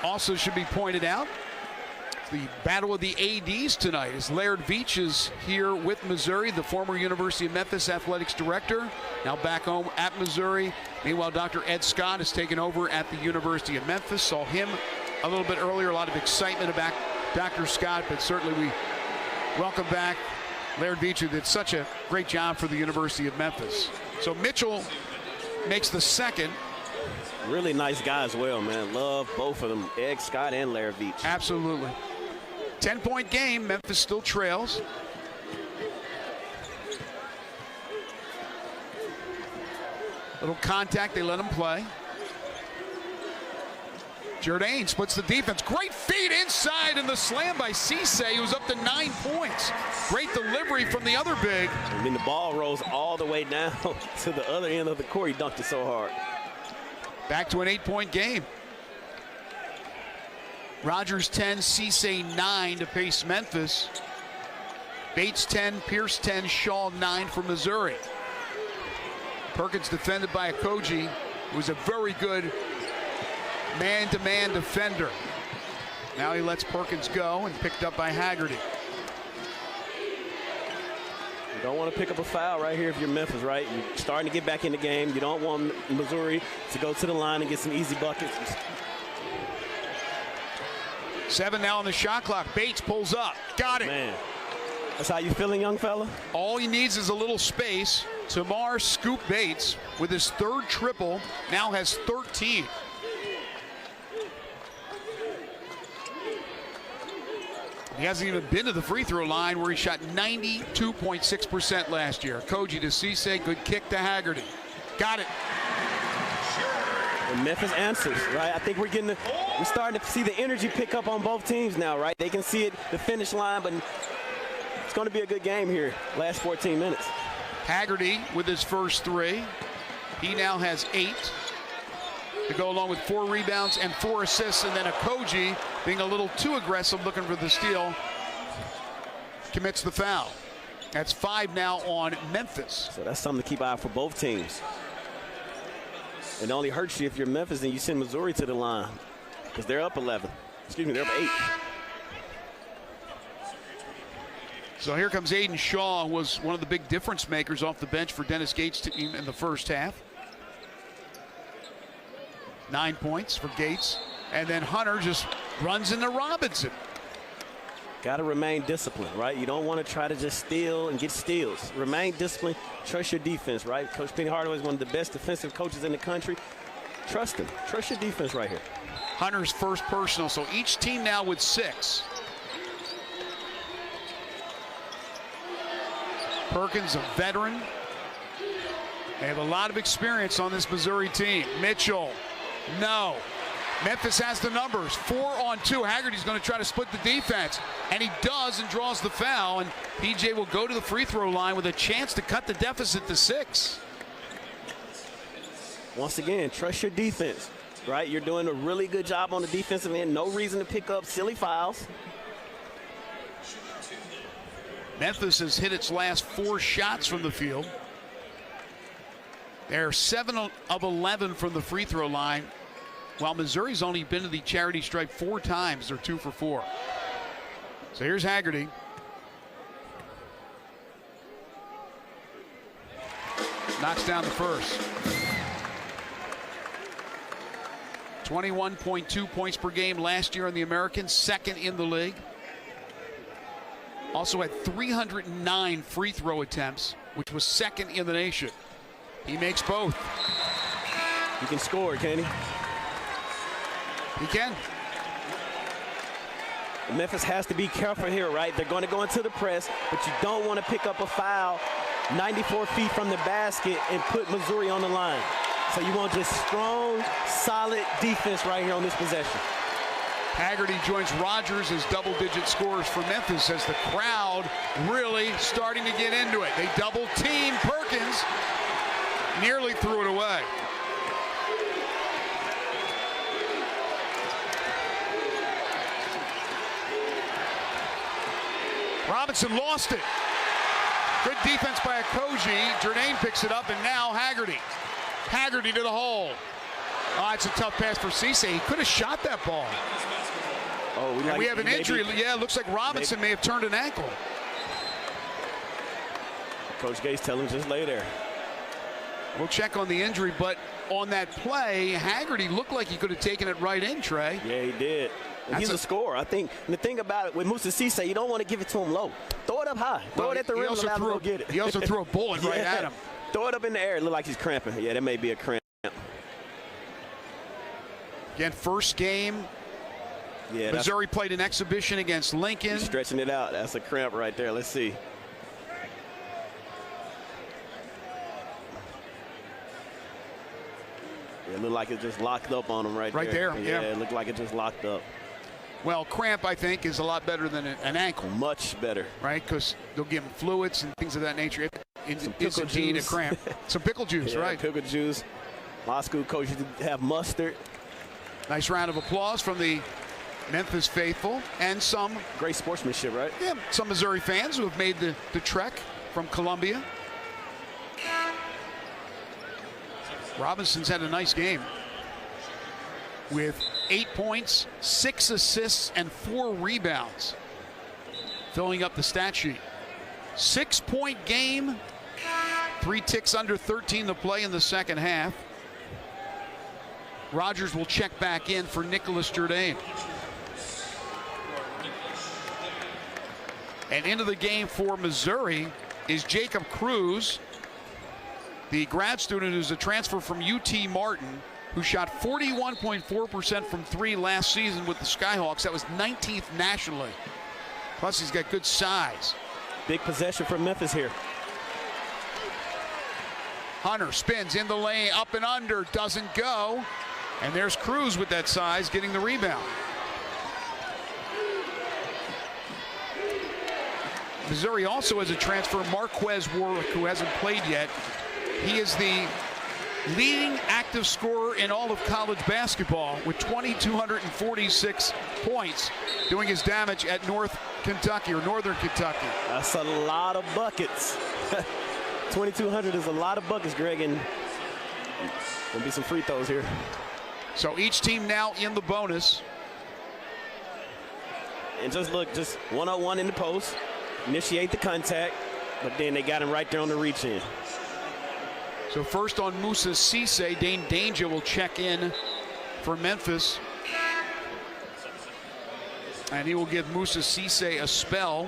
S1: Also should be pointed out, the battle of the ADs tonight as Laird Veach is here with Missouri, the former University of Memphis athletics director, now back home at Missouri. Meanwhile, Dr. Ed Scott has taken over at the University of Memphis. Saw him a little bit earlier, a lot of excitement about Dr. Scott, but certainly we welcome back Laird Veach, who did such a great job for the University of Memphis. So Mitchell makes the second.
S2: Really nice guy as well, man. Love both of them, Ed Scott and Laird Veach.
S1: Absolutely. 10-point game. Memphis still trails. Little contact. They let him play. Jourdain splits the defense. Great feed inside, and the slam by Cisse, who was up to 9 points. Great delivery from the other big.
S2: I mean, the ball rolls all the way down to the other end of the court. He dunked it so hard.
S1: Back to an 8-point game. Rogers 10, Cisse 9 to pace Memphis. Bates 10, Pierce 10, Shaw 9 for Missouri. Perkins defended by Okogie, who was a very good man-to-man defender. Now he lets Perkins go, and picked up by Haggerty.
S2: You don't want to pick up a foul right here if you're Memphis, right? You're starting to get back in the game. You don't want Missouri to go to the line and get some easy buckets.
S1: 7 now on the shot clock. Bates pulls up. Got it.
S2: Man, that's how you feeling, young fella?
S1: All he needs is a little space. Tamar Scoop Bates, with his 3rd triple, now has 13. He hasn't even been to the free throw line, where he shot 92.6% last year. Okogie to Cisse, good kick to Haggerty. Got it.
S2: And Memphis answers, right? I think we're starting to see the energy pick up on both teams now, right? They can see it, the finish line, but it's going to be a good game here, last 14 minutes.
S1: Haggerty with his first 3. He now has 8 to go, along with 4 rebounds and 4 assists. And then Okogie, being a little too aggressive, looking for the steal, commits the foul. That's 5 now on Memphis.
S2: So that's something to keep an eye out for both teams. It only hurts you if you're Memphis and you send Missouri to the line, because they're up 11. Excuse me, they're up 8.
S1: So here comes Aiden Shaw, who was one of the big difference makers off the bench for Dennis Gates' team in the first half. 9 points for Gates. And then Hunter just runs into Robinson.
S2: Got to remain disciplined, right? You don't want to try to just steal and get steals. Remain disciplined. Trust your defense, right? Coach Penny Hardaway is one of the best defensive coaches in the country. Trust him. Trust your defense right here.
S1: Hunter's first personal. So each team now with 6. Perkins, a veteran. They have a lot of experience on this Missouri team. Mitchell, no. Memphis has the numbers. 4 on 2. Haggerty's going to try to split the defense, and he does, and draws the foul. And PJ will go to the free throw line with a chance to cut the deficit to 6.
S2: Once again, trust your defense, right? You're doing a really good job on the defensive end. No reason to pick up silly fouls.
S1: Memphis has hit its last 4 shots from the field. They're 7 of 11 from the free throw line, while Missouri's only been to the charity stripe 4 times. They're 2 for 4. So here's Haggerty. Knocks down the first. 21.2 points per game last year in the American, 2nd in the league. Also had 309 free throw attempts, which was 2nd in the nation. He makes both.
S2: He can score, can he?
S1: He can.
S2: Memphis has to be careful here, right? They're going to go into the press, but you don't want to pick up a foul 94 feet from the basket and put Missouri on the line. So you want just strong, solid defense right here on this possession.
S1: Haggerty joins Rogers as double-digit scorers for Memphis as the crowd really starting to get into it. They double-team Perkins, nearly threw it away. Robinson lost it. Good defense by Okogie. Jourdain picks it up, and now Haggerty. Haggerty to the hole. Oh, it's a tough pass for Cisse. He could have shot that ball.
S2: Oh,
S1: we have an injury. Yeah, it looks like Robinson may have turned an ankle.
S2: Coach Gates telling him just lay there.
S1: We'll check on the injury, but on that play, Haggerty looked like he could have taken it right in, Trey.
S2: Yeah, he did. He's a scorer. I think the thing about it with Moussa Cisse, you don't want to give it to him low. Throw it up high. Throw it at the rim and allow him to go get it.
S1: He also threw a bullet right at him.
S2: Throw it up in the air. It looked like he's cramping. Yeah, that may be a cramp.
S1: Again, first game.
S2: Yeah,
S1: Missouri played an exhibition against Lincoln.
S2: He's stretching it out. That's a cramp right there. Let's see. Yeah, it looked like it just locked up on him right there.
S1: Yeah,
S2: it looked like it just locked up.
S1: Well, cramp, I think, is a lot better than an ankle.
S2: Much better.
S1: Right, because they'll give him fluids and things of that nature. It's indeed a cramp. Some pickle juice,
S2: yeah,
S1: right?
S2: Pickle juice. Law school coaches have mustard.
S1: Nice round of applause from the Memphis faithful and some
S2: great sportsmanship, right?
S1: Yeah, some Missouri fans who have made the trek from Columbia. Robinson's had a nice game with 8 points, 6 assists, and 4 rebounds, filling up the stat sheet. 6-point game, 3 ticks under 13 to play in the second half. Rogers will check back in for Nicholas Jourdain. And into the game for Missouri is Jacob Cruz, the grad student who's a transfer from UT Martin, who shot 41.4% from 3 last season with the Skyhawks. That was 19th nationally. Plus, he's got good size.
S2: Big possession for Memphis here.
S1: Hunter spins in the lane, up and under, doesn't go. And there's Cruz with that size getting the rebound. Missouri also has a transfer, Marquez Warwick, who hasn't played yet. He is the leading active scorer in all of college basketball with 2,246 points, doing his damage at Northern Kentucky.
S2: That's a lot of buckets. 2,200 is a lot of buckets, Greg, and there'll be some free throws here.
S1: So each team now in the bonus.
S2: And just look, just one-on-one in the post, initiate the contact, but then they got him right there on the reach in.
S1: So first on Moussa Cisse, Dane Danger will check in for Memphis. And he will give Moussa Cisse a spell.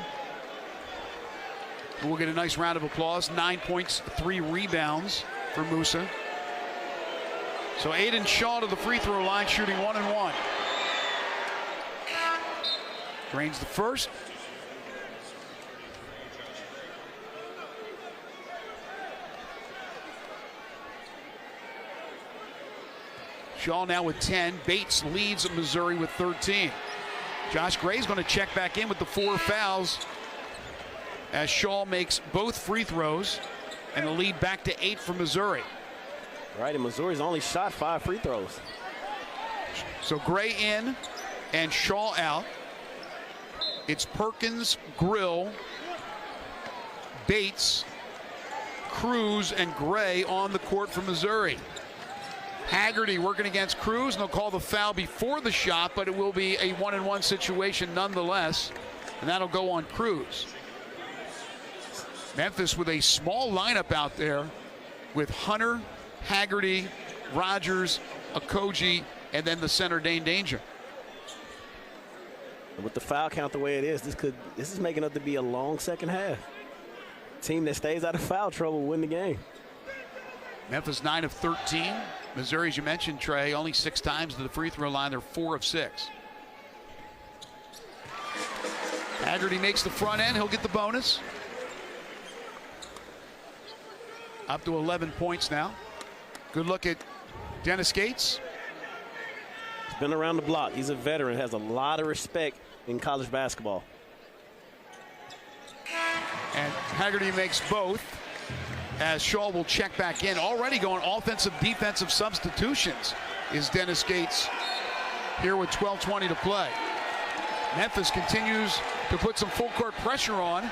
S1: We'll get a nice round of applause. 9 points, 3 rebounds for Moussa. So Aiden Shaw to the free throw line, shooting 1 and 1. Drains the first. Shaw now with 10. Bates leads Missouri with 13. Josh Gray's going to check back in with the 4 fouls as Shaw makes both free throws, and the lead back to 8 for Missouri.
S2: Right, and Missouri's only shot 5 free throws.
S1: So Gray in and Shaw out. It's Perkins, Grill, Bates, Cruz, and Gray on the court for Missouri. Haggerty working against Cruz, and they'll call the foul before the shot, but it will be a 1-and-1 situation nonetheless, and that'll go on Cruz. Memphis with a small lineup out there with Hunter, Haggerty, Rogers, Okogie, and then the center Dane Danger.
S2: With the foul count the way it is, this is making up to be a long second half. Team that stays out of foul trouble will win the game.
S1: Memphis 9 of 13. Missouri, as you mentioned, Trey, only 6 times to the free throw line. They're 4 of 6. Haggerty makes the front end. He'll get the bonus. Up to 11 points now. Good look at Dennis Gates.
S2: He's been around the block. He's a veteran, has a lot of respect in college basketball.
S1: And Haggerty makes both, as Shaw will check back in. Already going offensive, defensive substitutions is Dennis Gates here with 12:20 to play. Memphis continues to put some full court pressure on.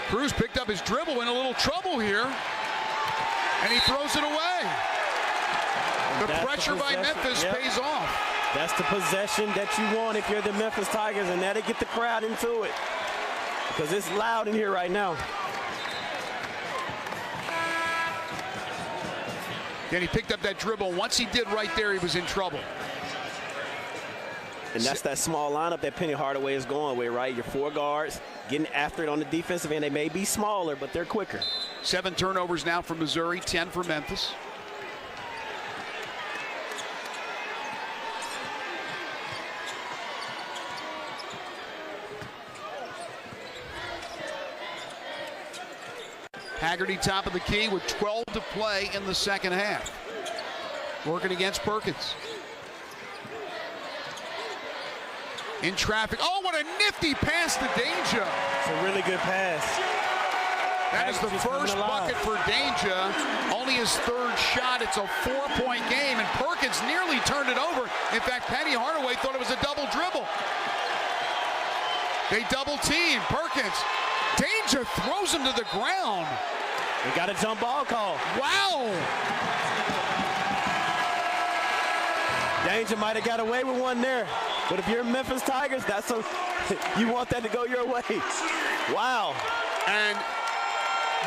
S1: Cruz picked up his dribble, in a little trouble here, and he throws it away. The pressure by Memphis pays off.
S2: That's the possession that you want if you're the Memphis Tigers, and that'll get the crowd into it because it's loud in here right now.
S1: Then he picked up that dribble. Once he did right there, he was in trouble.
S2: And that's that small lineup that Penny Hardaway is going with, right? Your 4 guards getting after it on the defensive end. They may be smaller, but they're quicker.
S1: 7 turnovers now for Missouri, 10 for Memphis. Haggerty top of the key with 12 to play in the second half. Working against Perkins. In traffic. Oh, what a nifty pass to Danger.
S2: It's a really good pass.
S1: That is the first bucket for Danger. Only his 3rd shot. It's a 4-point game, and Perkins nearly turned it over. In fact, Penny Hardaway thought it was a double dribble. They double team. Perkins. Danger throws him to the ground.
S2: We got a jump ball call.
S1: Wow.
S2: Danger might have got away with one there. But if you're Memphis Tigers, you want that to go your way. Wow.
S1: And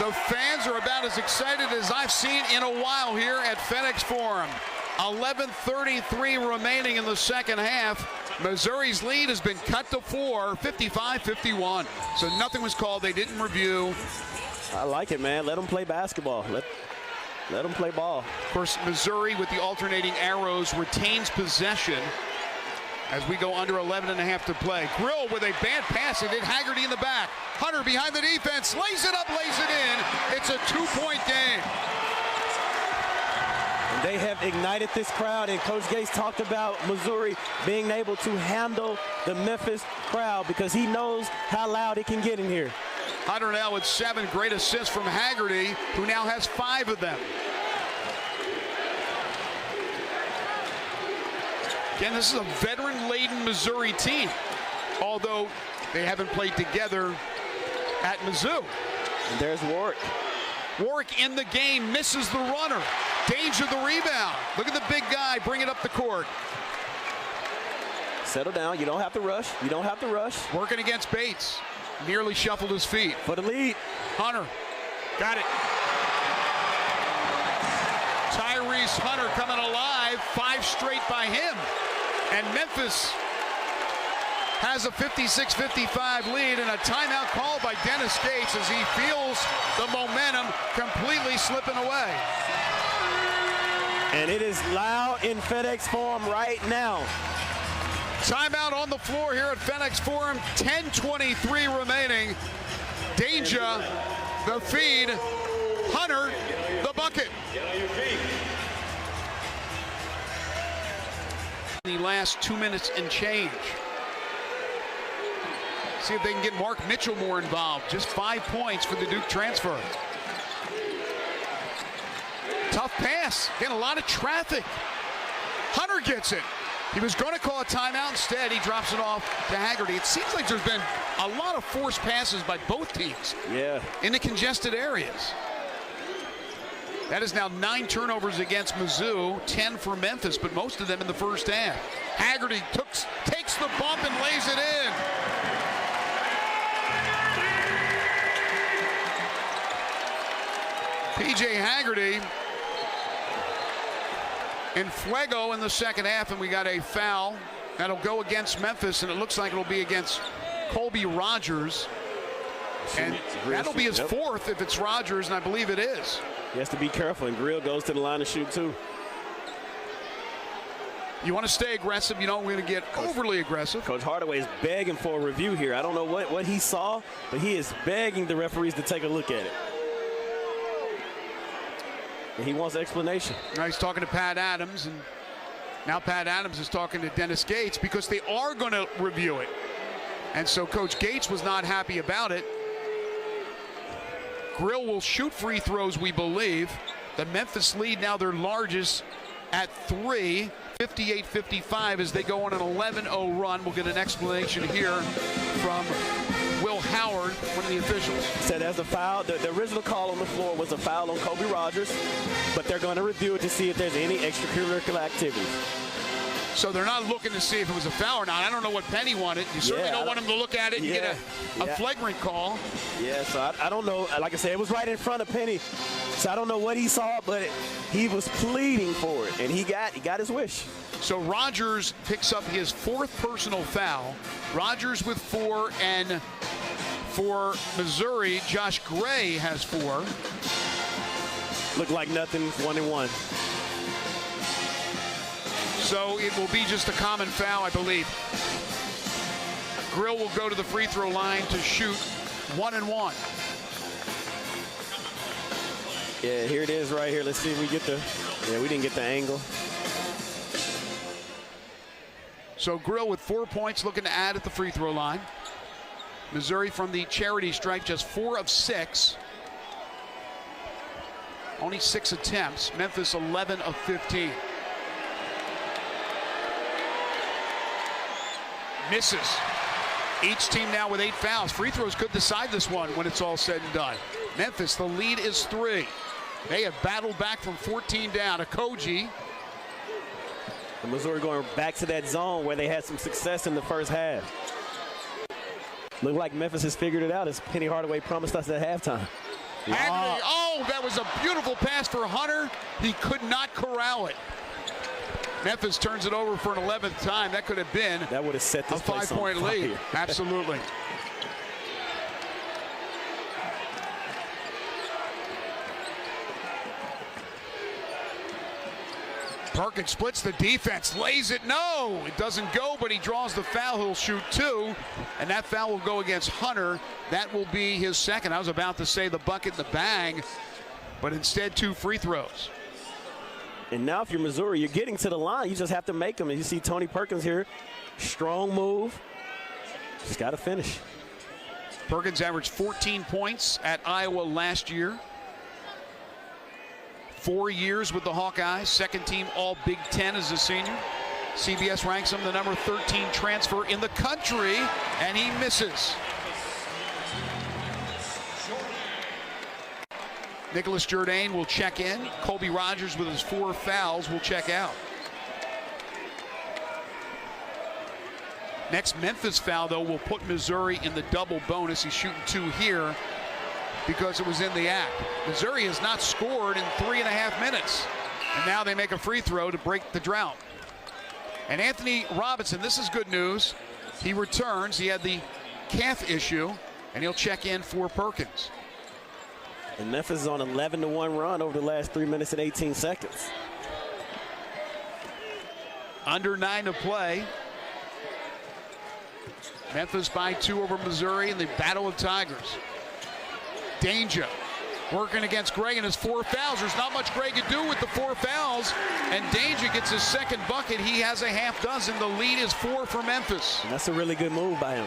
S1: the fans are about as excited as I've seen in a while here at FedEx Forum. 11:33 remaining in the second half. Missouri's lead has been cut to 4, 55-51. So nothing was called. They didn't review.
S2: I like it, man. Let them play basketball. Let them play ball.
S1: Of course, Missouri with the alternating arrows retains possession as we go under 11 and a half to play. Grill with a bad pass. It hit Haggerty in the back. Hunter behind the defense. Lays it up, lays it in. It's a 2-point game.
S2: They have ignited this crowd, and Coach Gates talked about Missouri being able to handle the Memphis crowd because he knows how loud it can get in here.
S1: Hunter now with 7 great assists from Haggerty, who now has 5 of them. Again, this is a veteran-laden Missouri team, although they haven't played together at Mizzou.
S2: And there's Warwick.
S1: Warwick in the game, misses the runner. Danger the rebound. Look at the big guy bring it up the court.
S2: Settle down. You don't have to rush. You don't have to rush.
S1: Working against Bates. Nearly shuffled his feet.
S2: For the lead.
S1: Hunter. Got it. Tyrese Hunter coming alive. 5 straight by him. And Memphis has a 56-55 lead, and a timeout called by Dennis Gates as he feels the momentum completely slipping away.
S2: And it is loud in FedEx Forum right now.
S1: Timeout on the floor here at FedEx Forum. 10:23 remaining. Danger, the feed. Hunter, the bucket. The last 2 minutes and change. See if they can get Mark Mitchell more involved. Just 5 points for the Duke transfer. Tough pass. Again, a lot of traffic. Hunter gets it. He was going to call a timeout. Instead, he drops it off to Haggerty. It seems like there's been a lot of forced passes by both teams.
S2: Yeah.
S1: In the congested areas. That is now 9 turnovers against Mizzou, 10 for Memphis, but most of them in the first half. Haggerty takes the bump and lays it in. P.J. Haggerty in fuego in the second half, and we got a foul that'll go against Memphis, and it looks like it'll be against Colby Rogers. And that'll be his 4th if it's Rogers, and I believe it is.
S2: He has to be careful, and Grill goes to the line to shoot too.
S1: You want to stay aggressive. You don't want to get overly aggressive.
S2: Coach Hardaway is begging for a review here. I don't know what he saw, but he is begging the referees to take a look at it. And he wants explanation.
S1: Now he's talking to Pat Adams, and now Pat Adams is talking to Dennis Gates because they are going to review it. And so Coach Gates was not happy about it. Grill will shoot free throws, we believe. The Memphis lead now their largest at 3, 58-55 as they go on an 11-0 run. We'll get an explanation here from Will Howard, one of the officials.
S2: Said as a foul, the original call on the floor was a foul on Kobe Rogers, but they're going to review it to see if there's any extracurricular activity.
S1: So they're not looking to see if it was a foul or not. I don't know what Penny wanted. You certainly don't want him to look at it and get a flagrant call.
S2: Yeah, so I don't know. Like I said, it was right in front of Penny. So I don't know what he saw, but he was pleading for it, and he got his wish.
S1: So Rogers picks up his 4th personal foul. Rogers with 4, and for Missouri, Josh Gray has 4.
S2: Looked like nothing, 1-1.
S1: So it will be just a common foul, I believe. Grill will go to the free throw line to shoot 1-1.
S2: Yeah, here it is right here. Let's see if we get the, we didn't get the angle.
S1: So Grill with 4 points looking to add at the free throw line. Missouri from the charity stripe, just 4 of 6. Only 6 attempts. Memphis 11 of 15. Misses. Each team now with 8 fouls. Free throws could decide this one when it's all said and done. Memphis, the lead is 3. They have battled back from 14 down. Okogie.
S2: And Missouri going back to that zone where they had some success in the first half. Look like Memphis has figured it out, as Penny Hardaway promised us at halftime.
S1: Oh, that was a beautiful pass for Hunter. He could not corral it. Memphis turns it over for an 11th time. That could have been
S2: that would have set this
S1: a 5-point lead. Absolutely. Perkins splits the defense, lays it. No, it doesn't go, but he draws the foul. He'll shoot 2, and that foul will go against Hunter. That will be his 2nd. I was about to say the bucket, the bang, but instead 2 free throws.
S2: And now if you're Missouri, you're getting to the line. You just have to make them. And you see Tony Perkins here. Strong move. Just got to finish.
S1: Perkins averaged 14 points at Iowa last year. 4 years with the Hawkeyes. 2nd team All Big Ten as a senior. CBS ranks him the number 13 transfer in the country, and he misses. Nicholas Jourdain will check in. Colby Rogers with his 4 fouls will check out. Next Memphis foul, though, will put Missouri in the double bonus. He's shooting 2 here because it was in the act. Missouri has not scored in 3.5 minutes. And now they make a free throw to break the drought. And Anthony Robinson, this is good news. He returns. He had the calf issue, and he'll check in for Perkins.
S2: And Memphis is on an 11-1 run over the last 3 minutes and 18 seconds.
S1: Under 9 to play. Memphis by 2 over Missouri in the Battle of Tigers. Danger working against Gray and his 4 fouls. There's not much Gray could do with the 4 fouls. And Danger gets his 2nd bucket. He has a half dozen. The lead is 4 for Memphis.
S2: And that's a really good move by him.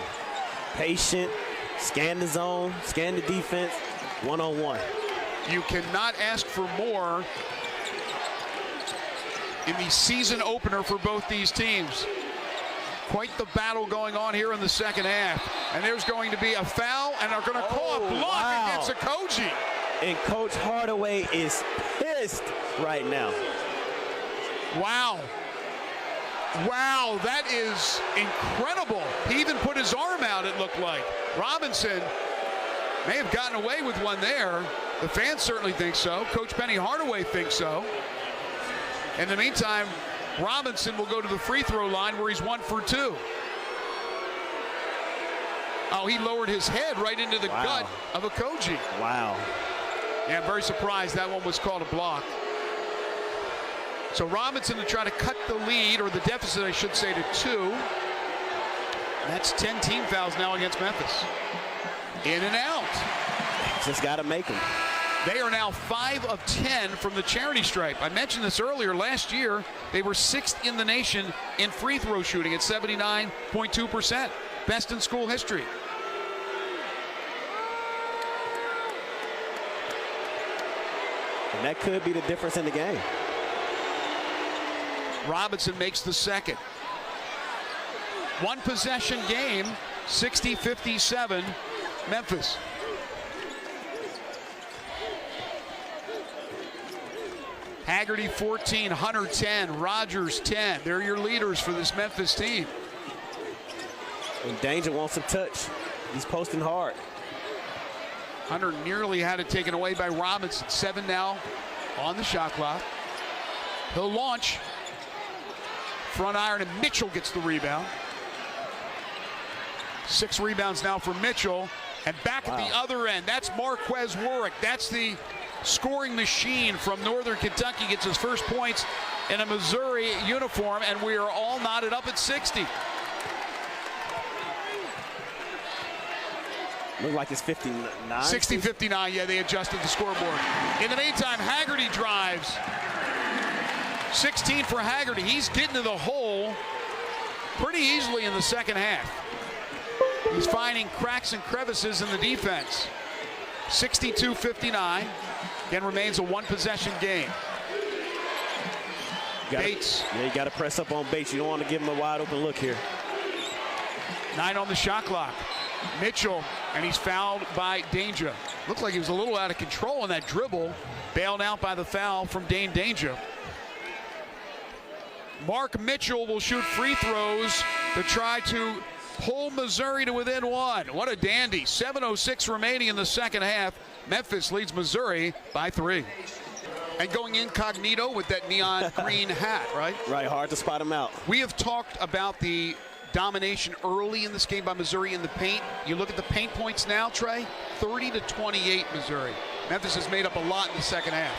S2: Patient, scan the zone, scan the defense. 1-on-1.
S1: You cannot ask for more in the season opener for both these teams. Quite the battle going on here in the 2nd half. And there's going to be a foul, and they're going to call a block against Okogie.
S2: And Coach Hardaway is pissed right now.
S1: Wow. Wow, that is incredible. He even put his arm out, it looked like. Robinson may have gotten away with one there. The fans certainly think so. Coach Penny Hardaway thinks so. In the meantime, Robinson will go to the free throw line where he's 1 for 2. Oh, he lowered his head right into the gut of Okogie.
S2: Wow.
S1: Yeah, I'm very surprised that one was called a block. So Robinson to try to cut the lead, or the deficit, I should say, to 2. That's 10 team fouls now against Memphis. In and out.
S2: Just got to make them.
S1: They are now 5 of 10 from the charity stripe. I mentioned this earlier. Last year, they were 6th in the nation in free throw shooting at 79.2%. Best in school history.
S2: And that could be the difference in the game.
S1: Robinson makes the second. One possession game, 60-57, Memphis. Haggerty 14, Hunter 10, Rogers 10. They're your leaders for this Memphis team.
S2: And Danger wants some touch. He's posting hard.
S1: Hunter nearly had it taken away by Robinson. 7 now on the shot clock. He'll launch. Front iron, and Mitchell gets the rebound. 6 rebounds now for Mitchell. And back at the other end, that's Marquez Warwick. That's the scoring machine from Northern Kentucky. Gets his first points in a Missouri uniform, and we are all knotted up at 60.
S2: Looks like it's 59.
S1: 60-59, yeah, they adjusted the scoreboard. In the meantime, Haggerty drives. 16 for Haggerty. He's getting to the hole pretty easily in the second half. He's finding cracks and crevices in the defense. 62-59. Again, remains a one-possession game. Bates.
S2: Yeah, you got to press up on Bates. You don't want to give him a wide open look here.
S1: 9 on the shot clock. Mitchell, and he's fouled by Danger. Looked like he was a little out of control on that dribble. Bailed out by the foul from Dane Danger. Mark Mitchell will shoot free throws to try to pull Missouri to within 1. What a dandy. 7:06 remaining in the second half. Memphis leads Missouri by 3. And going incognito with that neon green hat, right?
S2: Right, hard to spot him out.
S1: We have talked about the domination early in this game by Missouri in the paint. You look at the paint points now, Trey, 30-28 Missouri. Memphis has made up a lot in the second half.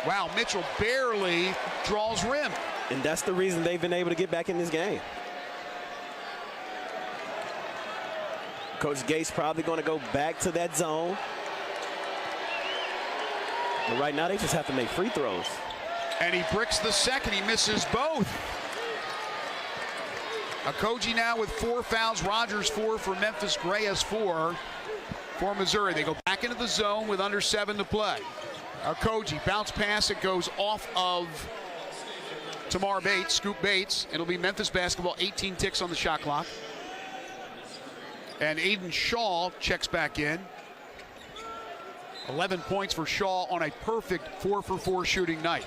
S1: Wow, Mitchell barely draws rim.
S2: And that's the reason they've been able to get back in this game. Coach Gates probably going to go back to that zone. But right now they just have to make free throws.
S1: And he bricks the second. He misses both. Okogie now with 4 fouls. Rogers 4 for Memphis. Gray has 4 for Missouri. They go back into the zone with under 7 to play. Okogie, bounce pass. It goes off of Tamar Bates, Scoop Bates. It'll be Memphis basketball. 18 ticks on the shot clock. And Aiden Shaw checks back in. 11 points for Shaw on a perfect 4-for-4 shooting night.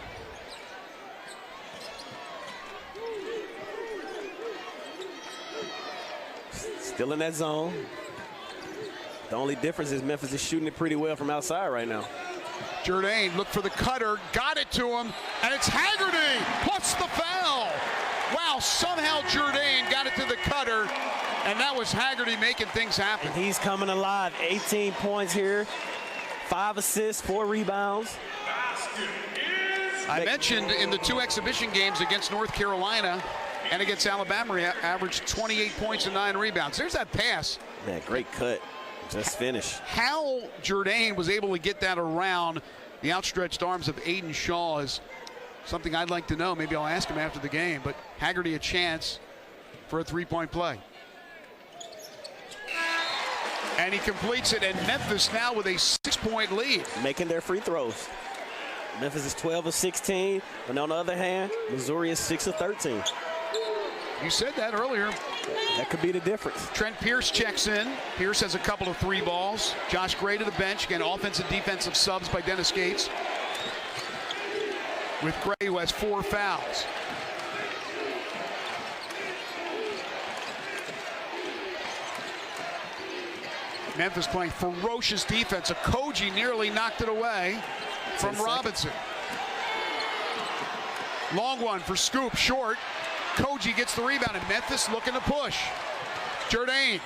S2: Still in that zone. The only difference is Memphis is shooting it pretty well from outside right now.
S1: Jourdain looked for the cutter, got it to him, and it's Haggerty plus the foul. Wow, somehow Jourdain got it to the cutter, and that was Haggerty making things happen.
S2: And he's coming alive. 18 points here, 5 assists, 4 rebounds.
S1: I mentioned in the 2 exhibition games against North Carolina and against Alabama, he averaged 28 points and 9 rebounds. There's that pass.
S2: Man, great cut. Just finish.
S1: How Jourdain was able to get that around the outstretched arms of Aiden Shaw is something I'd like to know. Maybe I'll ask him after the game. But Haggerty a chance for a 3-point play. And he completes it, and Memphis now with a 6-point lead.
S2: Making their free throws. Memphis is 12 of 16, but on the other hand, Missouri is 6 of 13.
S1: You said that earlier.
S2: That could be the difference.
S1: Trent Pierce checks in. Pierce has a couple of 3 balls. Josh Gray to the bench. Again, offensive defensive subs by Dennis Gates. With Gray, who has 4 fouls. Memphis playing ferocious defense. Okogie nearly knocked it away from Robinson. Long one for Scoop, short. Okogie gets the rebound, and Memphis looking to push. Jourdain.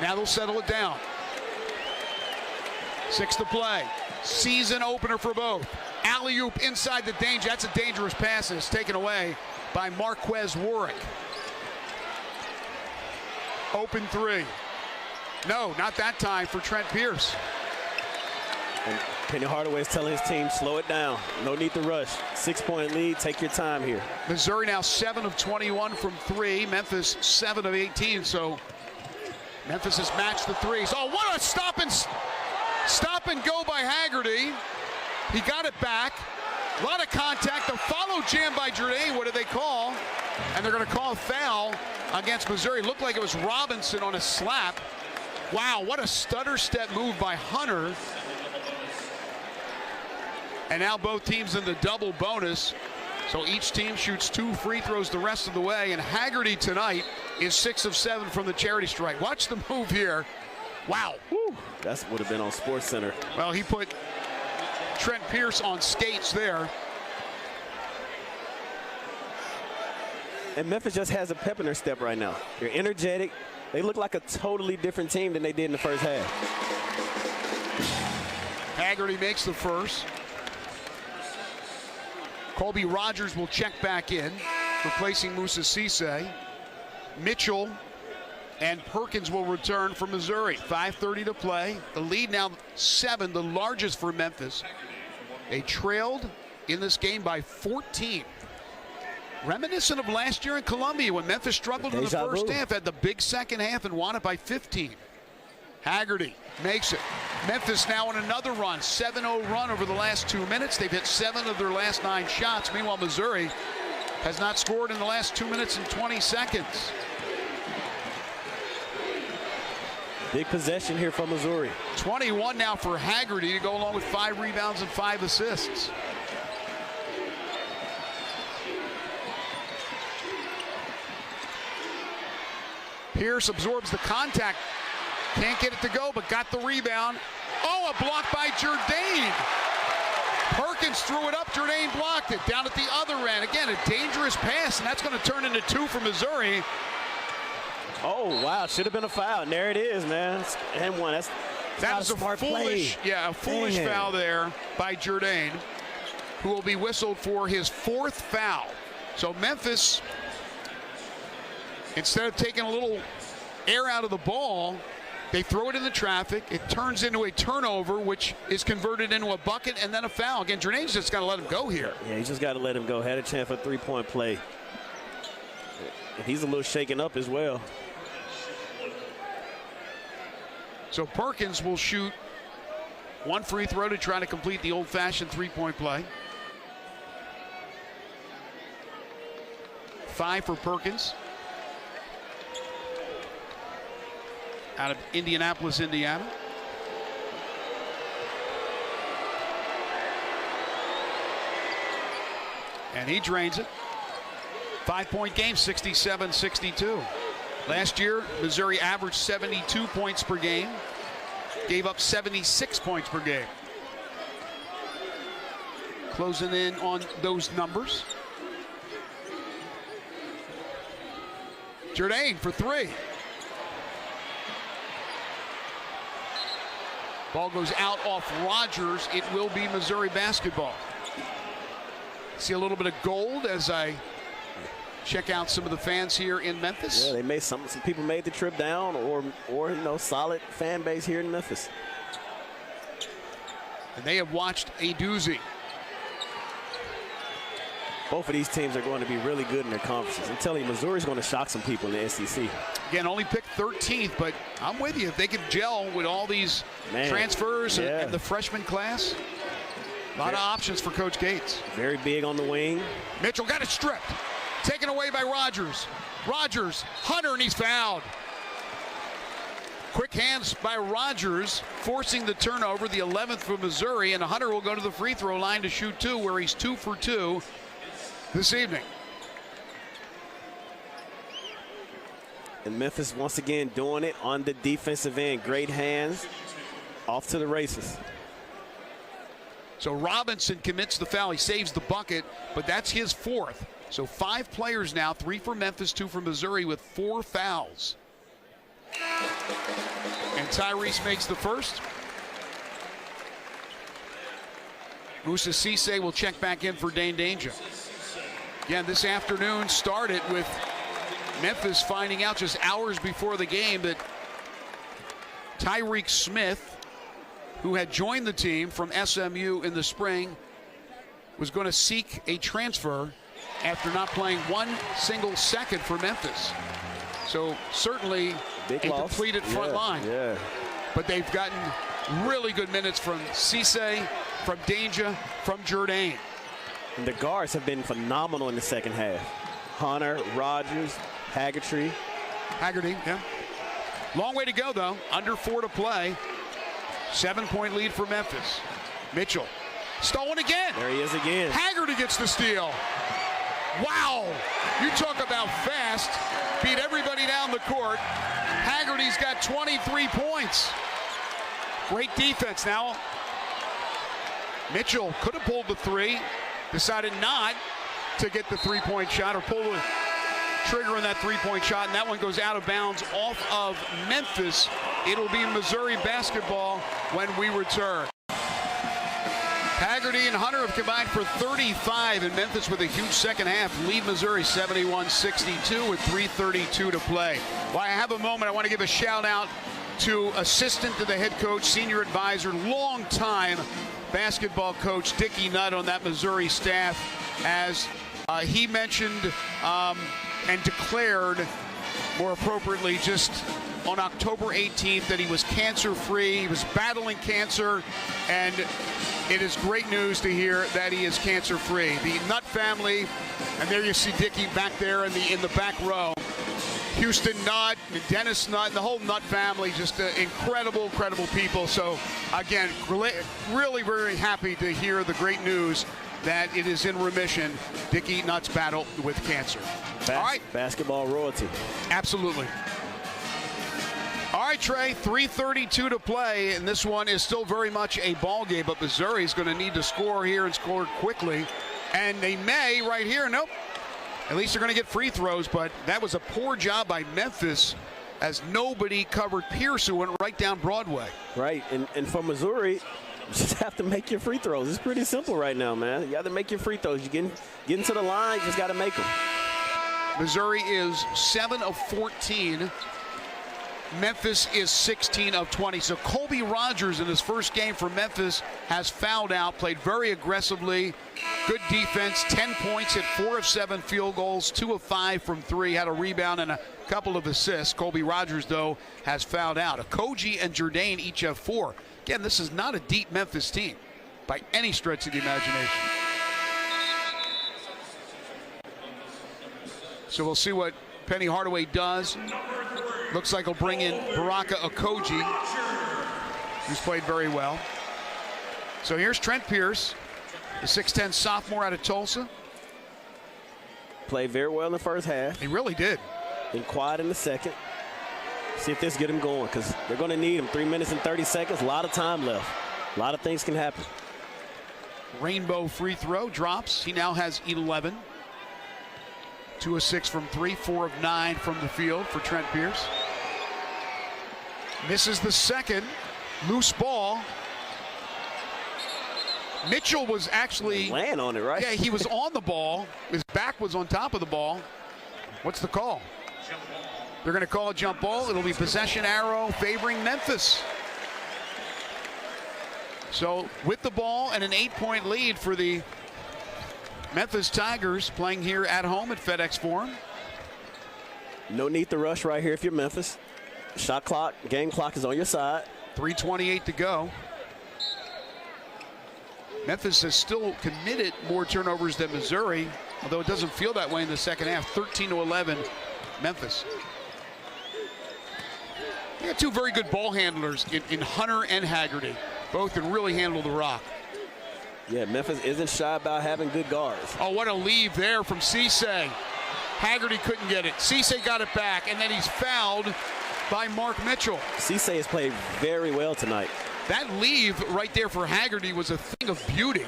S1: Now they'll settle it down. 6 to play. Season opener for both. Alley-oop inside the danger. That's a dangerous pass, and it's taken away by Marquez Warwick. Open three. No, not that time for Trent Pierce.
S2: And Penny Hardaway is telling his team, slow it down. No need to rush. 6-point lead. Take your time here.
S1: Missouri now 7 of 21 from 3. Memphis 7 of 18. So Memphis has matched the threes. Oh, what a stop and go by Haggerty. He got it back. A lot of contact. The follow jam by Jourdain. What do they call? And they're going to call a foul against Missouri. Looked like it was Robinson on a slap. Wow, what a stutter step move by Hunter. And now both teams in the double bonus. So each team shoots 2 free throws the rest of the way. And Haggerty tonight is 6 of 7 from the charity stripe. Watch the move here. Wow.
S2: Woo. That would have been on SportsCenter.
S1: Well, he put Trent Pierce on skates there.
S2: And Memphis just has a pep in their step right now. They're energetic. They look like a totally different team than they did in the first half.
S1: Haggerty makes the first. Colby Rogers will check back in, replacing Moussa Cisse. Mitchell and Perkins will return for Missouri. 5:30 to play. The lead now 7, the largest for Memphis. They trailed in this game by 14. Reminiscent of last year in Columbia when Memphis struggled in the first half, had the big second half and won it by 15. Haggerty makes it. Memphis now on another run, 7-0 run over the last 2 minutes. They've hit 7 of their last 9 shots. Meanwhile, Missouri has not scored in the last 2 minutes and 20 seconds.
S2: Big possession here for Missouri.
S1: 21 now for Haggerty to go along with 5 rebounds and 5 assists. Pierce absorbs the contact. Can't get it to go, but got the rebound. Oh, a block by Jourdain. Perkins threw it up. Jourdain blocked it. Down at the other end. Again, a dangerous pass, and that's going to turn into 2 for Missouri.
S2: Oh, wow. Should have been a foul. And there it is, man. And one.
S1: That was a
S2: smart
S1: foolish,
S2: play.
S1: a foolish foul there by Jourdain, who will be whistled for his 4th foul. So Memphis, instead of taking a little air out of the ball, they throw it in the traffic. It turns into a turnover, which is converted into a bucket and then a foul. Again, Jourdain's just got to let him go here.
S2: Yeah, you just got to let him go. Had a chance for a 3-point play. And he's a little shaken up as well.
S1: So Perkins will shoot 1 free throw to try to complete the old-fashioned 3-point play. 5 for Perkins. Out of Indianapolis, Indiana. And he drains it. 5-point game, 67-62. Last year, Missouri averaged 72 points per game, gave up 76 points per game. Closing in on those numbers. Jourdain for 3. Ball goes out off Rogers. It will be Missouri basketball. See a little bit of gold as I check out some of the fans here in Memphis.
S2: Yeah, they made some people made the trip down, or solid fan base here in Memphis.
S1: And they have watched a doozy.
S2: Both of these teams are going to be really good in their conferences. I'm telling you, Missouri's going to shock some people in the SEC.
S1: Again, only picked 13th, but I'm with you. If they could gel with all these transfers and the freshman class, a lot of options for Coach Gates.
S2: Very big on the wing.
S1: Mitchell got it stripped. Taken away by Rogers. Rogers, Hunter, and he's fouled. Quick hands by Rogers, forcing the turnover, the 11th for Missouri, and Hunter will go to the free throw line to shoot 2, where he's 2 for 2 this evening.
S2: And Memphis once again doing it on the defensive end. Great hands. Off to the races.
S1: So Robinson commits the foul. He saves the bucket, but that's his 4th. So 5 players now, 3 for Memphis, 2 for Missouri, with 4 fouls. And Tyrese makes the first. Musa Cisse will check back in for Dane Danger. Again, this afternoon started with Memphis finding out just hours before the game that Tyreek Smith, who had joined the team from SMU in the spring, was going to seek a transfer after not playing one single second for Memphis. So certainly
S2: Big
S1: a
S2: loss.
S1: depleted front line.
S2: Yeah.
S1: But they've gotten really good minutes from Cisse, from Danger, from Jourdain.
S2: And the guards have been phenomenal in the second half. Hunter, Rogers, Haggerty.
S1: Yeah. Long way to go, though. Under 4 to play. 7-point lead for Memphis. Mitchell. Stolen again.
S2: There he is again.
S1: Haggerty gets the steal. Wow. You talk about fast. Beat everybody down the court. Haggerty's got 23 points. Great defense now. Mitchell could have pulled the three. Decided not to get the three-point shot or pull the trigger on that three-point shot, and that one goes out of bounds off of Memphis. It'll be Missouri basketball when we return. Haggerty and Hunter have combined for 35, and Memphis with a huge second half lead Missouri 71-62 with 3:32 to play. While I have a moment, I want to give a shout out to assistant to the head coach, senior advisor, longtime basketball coach Dickie Nutt on that Missouri staff, as he mentioned and declared, more appropriately, just on October 18th that he was cancer-free. He was battling cancer, and it is great news to hear that he is cancer-free. The Nutt family, and there you see Dickie back there in the back row. Houston Nutt and Dennis Nutt and the whole Nutt family, just incredible people. So again, really very happy to hear the great news that it is in remission, Dickie Nutt's battle with cancer. All right.
S2: Basketball royalty.
S1: Absolutely. All right, Trey, 3:32 to play, and this one is still very much a ball game, but Missouri's going to need to score here and score quickly. And they may right here. Nope. At least they're going to get free throws, but that was a poor job by Memphis as nobody covered Pierce, who went right down Broadway.
S2: Right, and for Missouri, you just have to make your free throws. It's pretty simple right now, man. You have to make your free throws. You get into the line, you just got to make them.
S1: Missouri is 7 of 14. Memphis is 16 of 20. So Colby Rogers in his first game for Memphis has fouled out, played very aggressively. Good defense, 10 points, hit 4 of 7 field goals, 2 of 5 from 3, had a rebound and a couple of assists. Colby Rogers, though, has fouled out. Okogie and Jourdain each have 4. Again, this is not a deep Memphis team by any stretch of the imagination. So we'll see what Penny Hardaway does. Looks like he'll bring in Baraka Okogie, who's played very well. So here's Trent Pierce, the 6'10 sophomore out of Tulsa.
S2: Played very well in the first half.
S1: He really did.
S2: Been quiet in the second. See if this get him going, because they're going to need him. 3 minutes and 30 seconds, a lot of time left. A lot of things can happen.
S1: Rainbow free throw drops. He now has 11. 2 of 6 from 3, 4 of 9 from the field for Trent Pierce. Misses the second. Loose ball. Mitchell was actually
S2: laying on it, right?
S1: Yeah, he was on the ball. His back was on top of the ball. What's the call? They're going to call a jump ball. It'll be possession arrow favoring Memphis. So with the ball and an 8-point lead for the Memphis Tigers, playing here at home at FedEx Forum.
S2: No need to rush right here if you're Memphis. Shot clock, game clock is on your side.
S1: 3:28 to go. Memphis has still committed more turnovers than Missouri, although it doesn't feel that way in the second half. 13-11, Memphis. They got 2 very good ball handlers in Hunter and Haggerty. Both can really handle the rock.
S2: Yeah, Memphis isn't shy about having good guards.
S1: Oh, what a leave there from Cisse. Haggerty couldn't get it. Cisse got it back, and then he's fouled by Mark Mitchell.
S2: Cisse has played very well tonight.
S1: That leave right there for Haggerty was a thing of beauty.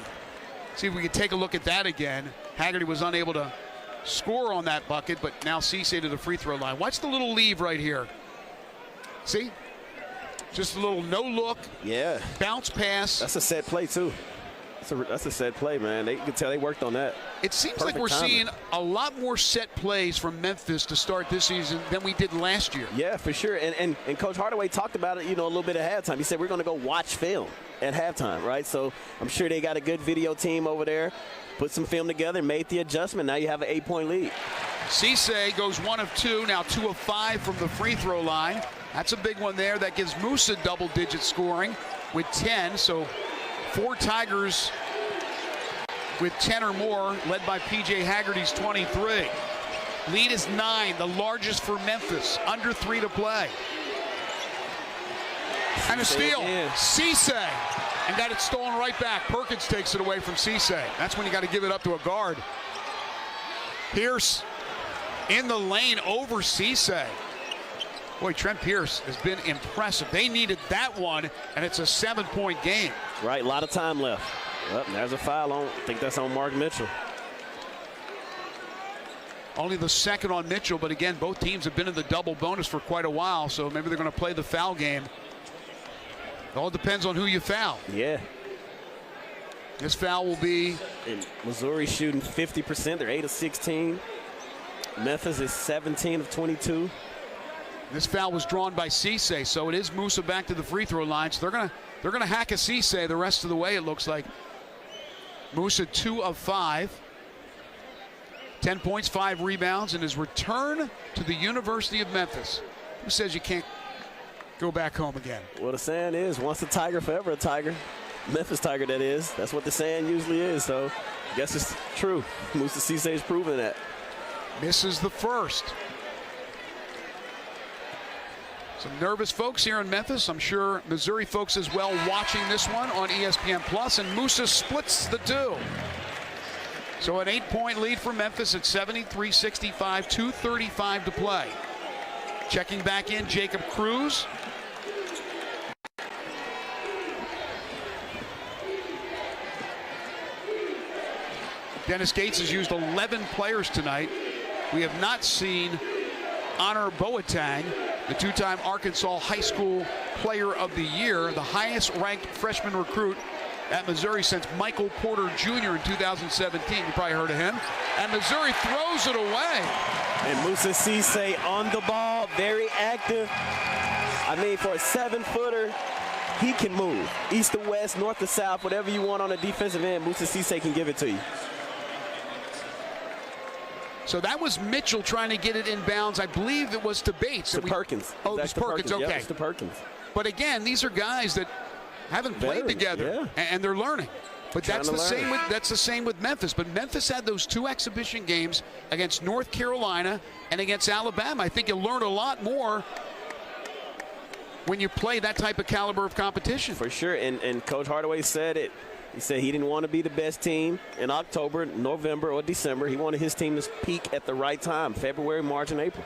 S1: See if we can take a look at that again. Haggerty was unable to score on that bucket, but now Cisse to the free throw line. Watch the little leave right here. See? Just a little no look.
S2: Yeah.
S1: Bounce pass.
S2: That's a set play, too. That's a set play, man. You can tell they worked on that.
S1: It seems
S2: Perfect
S1: like we're
S2: timing.
S1: seeing a lot more set plays from Memphis to start this season than we did last year.
S2: Yeah, for sure. And Coach Hardaway talked about it, a little bit at halftime. He said we're going to go watch film at halftime, right? So I'm sure they got a good video team over there, put some film together, made the adjustment. Now you have an 8-point lead.
S1: Cisse goes 1 of 2, now 2 of 5 from the free throw line. That's a big one there. That gives Musa double-digit scoring with 10. So 4 Tigers with 10 or more, led by P.J. Haggerty's 23. Lead is 9, the largest for Memphis. Under 3 to play. And a steal. Cisse. And got it stolen right back. Perkins takes it away from Cisse. That's when you got to give it up to a guard. Pierce in the lane over Cisse. Boy, Trent Pierce has been impressive. They needed that one, and it's a 7-point game.
S2: Right, a lot of time left. Well, there's a foul on, I think that's on Mark Mitchell.
S1: Only the second on Mitchell, but again, both teams have been in the double bonus for quite a while, so maybe they're going to play the foul game. It all depends on who you foul.
S2: Yeah.
S1: This foul will be...
S2: And Missouri shooting 50%. They're 8 of 16. Memphis is 17 of 22.
S1: This foul was drawn by Cisse, so it is Musa back to the free throw line. So they're gonna hack a Cisse the rest of the way, it looks like. Musa 2 of 5. 10 points, 5 rebounds, and his return to the University of Memphis. Who says you can't go back home again?
S2: Well, the saying is, once a Tiger, forever a Tiger. Memphis Tiger, that is. That's what the saying usually is, so I guess it's true. Musa Cisse is proving that.
S1: Misses the first. Some nervous folks here in Memphis. I'm sure Missouri folks as well watching this one on ESPN+, and Musa splits the 2. So an 8-point lead for Memphis at 73-65, 2:35 to play. Checking back in, Jacob Cruz. Dennis Gates has used 11 players tonight. We have not seen Honor Boateng, the 2-time Arkansas High School Player of the Year, the highest ranked freshman recruit at Missouri since Michael Porter Jr. in 2017. You probably heard of him. And Missouri throws it away.
S2: And Musa Cisse on the ball, very active. I mean, for a 7-footer, he can move. East to west, north to south, whatever you want on the defensive end, Musa Cisse can give it to you.
S1: So that was Mitchell trying to get it in bounds. I believe it was to Bates.
S2: To Perkins.
S1: Oh, it was Perkins, okay.
S2: Yeah, it's to Perkins.
S1: But again, these are guys that haven't played together, and they're learning. But that's the same with Memphis. But Memphis had those 2 exhibition games against North Carolina and against Alabama. I think you'll learn a lot more when you play that type of caliber of competition.
S2: For sure, and Coach Hardaway said it. He said he didn't want to be the best team in October, November, or December. He wanted his team to peak at the right time, February, March, and April.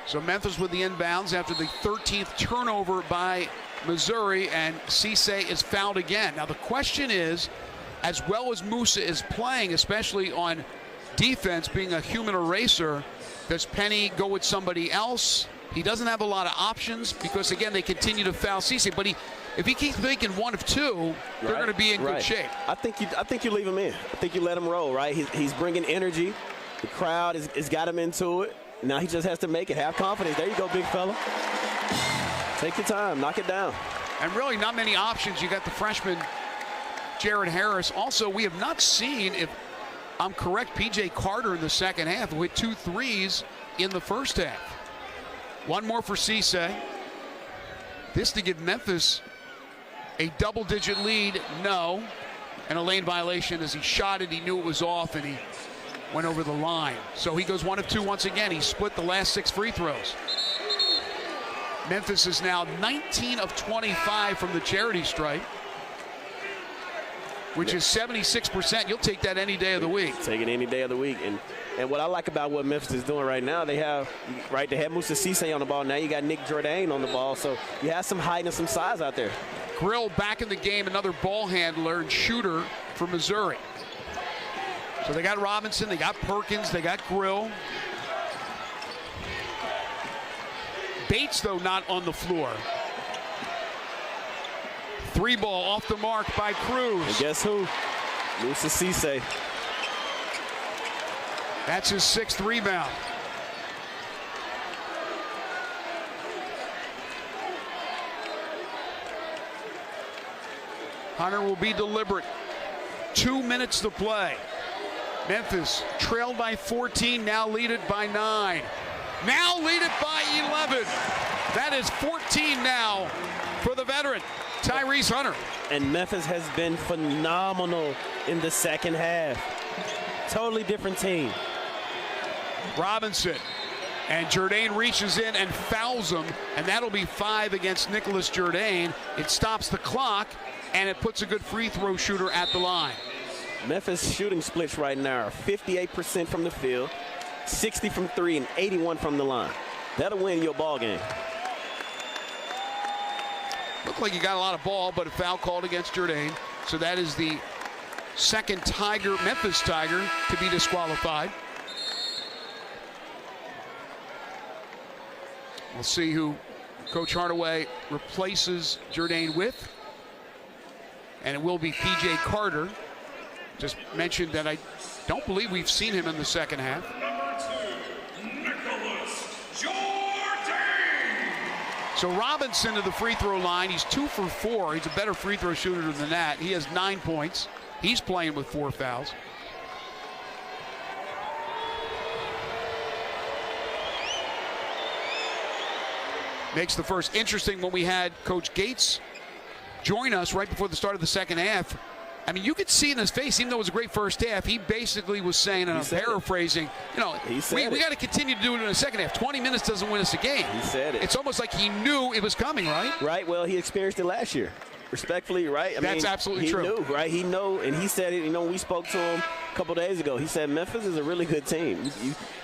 S1: So Memphis with the inbounds after the 13th turnover by Missouri, and Cisse is fouled again. Now the question is, as well as Musa is playing, especially on defense, being a human eraser, does Penny go with somebody else? He doesn't have a lot of options because, again, they continue to foul Cisse. But if he keeps making 1 of 2, they're going to be in good shape.
S2: I think you leave him in. I think you let him roll, right? He's bringing energy. The crowd has got him into it. Now he just has to make it. Have confidence. There you go, big fella. Take your time. Knock it down.
S1: And really not many options. You got the freshman, Jared Harris. Also, we have not seen, if I'm correct, P.J. Carter in the second half with 2 threes in the first half. 1 more for Cisse. This to give Memphis a double-digit lead, no. And a lane violation as he shot it. He knew it was off, and he went over the line. So he goes 1 of 2 once again. He split the last 6 free throws. Memphis is now 19 of 25 from the charity stripe, which is 76%. You'll take that any day of the week.
S2: Take it any day of the week. And what I like about what Memphis is doing right now, they have Musa Cisse on the ball. Now you got Nick Jourdain on the ball. So you have some height and some size out there.
S1: Grill back in the game, another ball handler and shooter for Missouri. So they got Robinson, they got Perkins, they got Grill. Bates, though, not on the floor. 3 ball off the mark by Cruz.
S2: And guess who? Musa Cisse.
S1: That's his 6th rebound. Hunter will be deliberate. 2 minutes to play. Memphis trailed by 14, now lead it by 9. Now lead it by 11. That is 14 now for the veteran, Tyrese Hunter.
S2: And Memphis has been phenomenal in the second half. Totally different team.
S1: Robinson. And Jourdain reaches in and fouls him, and that'll be 5 against Nicholas Jourdain. It stops the clock, and it puts a good free throw shooter at the line.
S2: Memphis shooting splits right now are 58% from the field, 60 from 3, and 81 from the line. That'll win your ball game.
S1: Looked like he got a lot of ball, but a foul called against Jourdain. So that is the second Memphis Tiger to be disqualified. We'll see who Coach Hardaway replaces Jourdain with. And it will be P.J. Carter. Just mentioned that I don't believe we've seen him in the second half. So Robinson to the free throw line. He's 2 for 4. He's a better free throw shooter than that. He has 9 points. He's playing with 4 fouls. Makes the first interesting when we had Coach Gates join us right before the start of the second half. I mean, you could see in his face, even though it was a great first half, he basically was saying, and I'm paraphrasing, you know, we got to continue to do it in the second half. 20 minutes doesn't win us a game.
S2: He said it.
S1: It's almost like he knew it was coming, right?
S2: Right. Well, he experienced it last year. Respectfully, right?
S1: That's absolutely true.
S2: He knew, right? He knew, and he said it. You know, we spoke to him a couple days ago. He said Memphis is a really good team.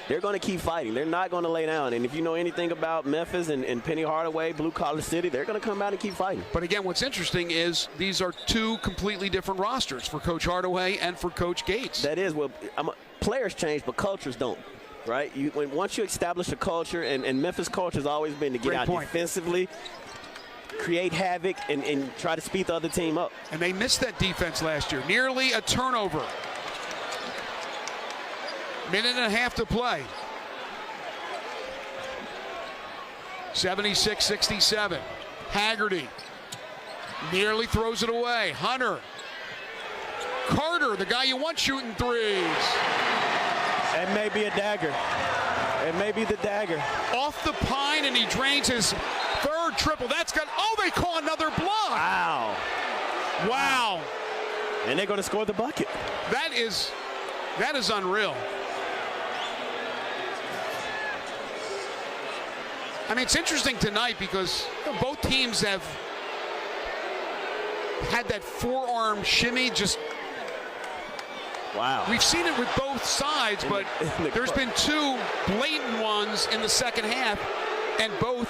S2: They're going to keep fighting. They're not going to lay down. And if you know anything about Memphis and Penny Hardaway, Blue Collar City, they're going to come out and keep fighting.
S1: But again, what's interesting is these are 2 completely different rosters for Coach Hardaway and for Coach Gates.
S2: That is, well, players change, but cultures don't. Right? Once you establish a culture, and Memphis culture has always been to get out defensively, create havoc, and try to speed the other team up.
S1: And they missed that defense last year. Nearly a turnover. Minute and a half to play. 76-67. Haggerty nearly throws it away. Hunter. Carter, the guy you want shooting threes.
S2: It may be a dagger. It may be the dagger.
S1: Off the pine, and he drains his 3rd triple. That's got, oh, they call another block.
S2: Wow.
S1: Wow.
S2: And they're going to score the bucket.
S1: That is unreal. I mean, it's interesting tonight because both teams have had that forearm shimmy. Just
S2: wow.
S1: We've seen it with both sides, but there's been 2 blatant ones in the second half, and both.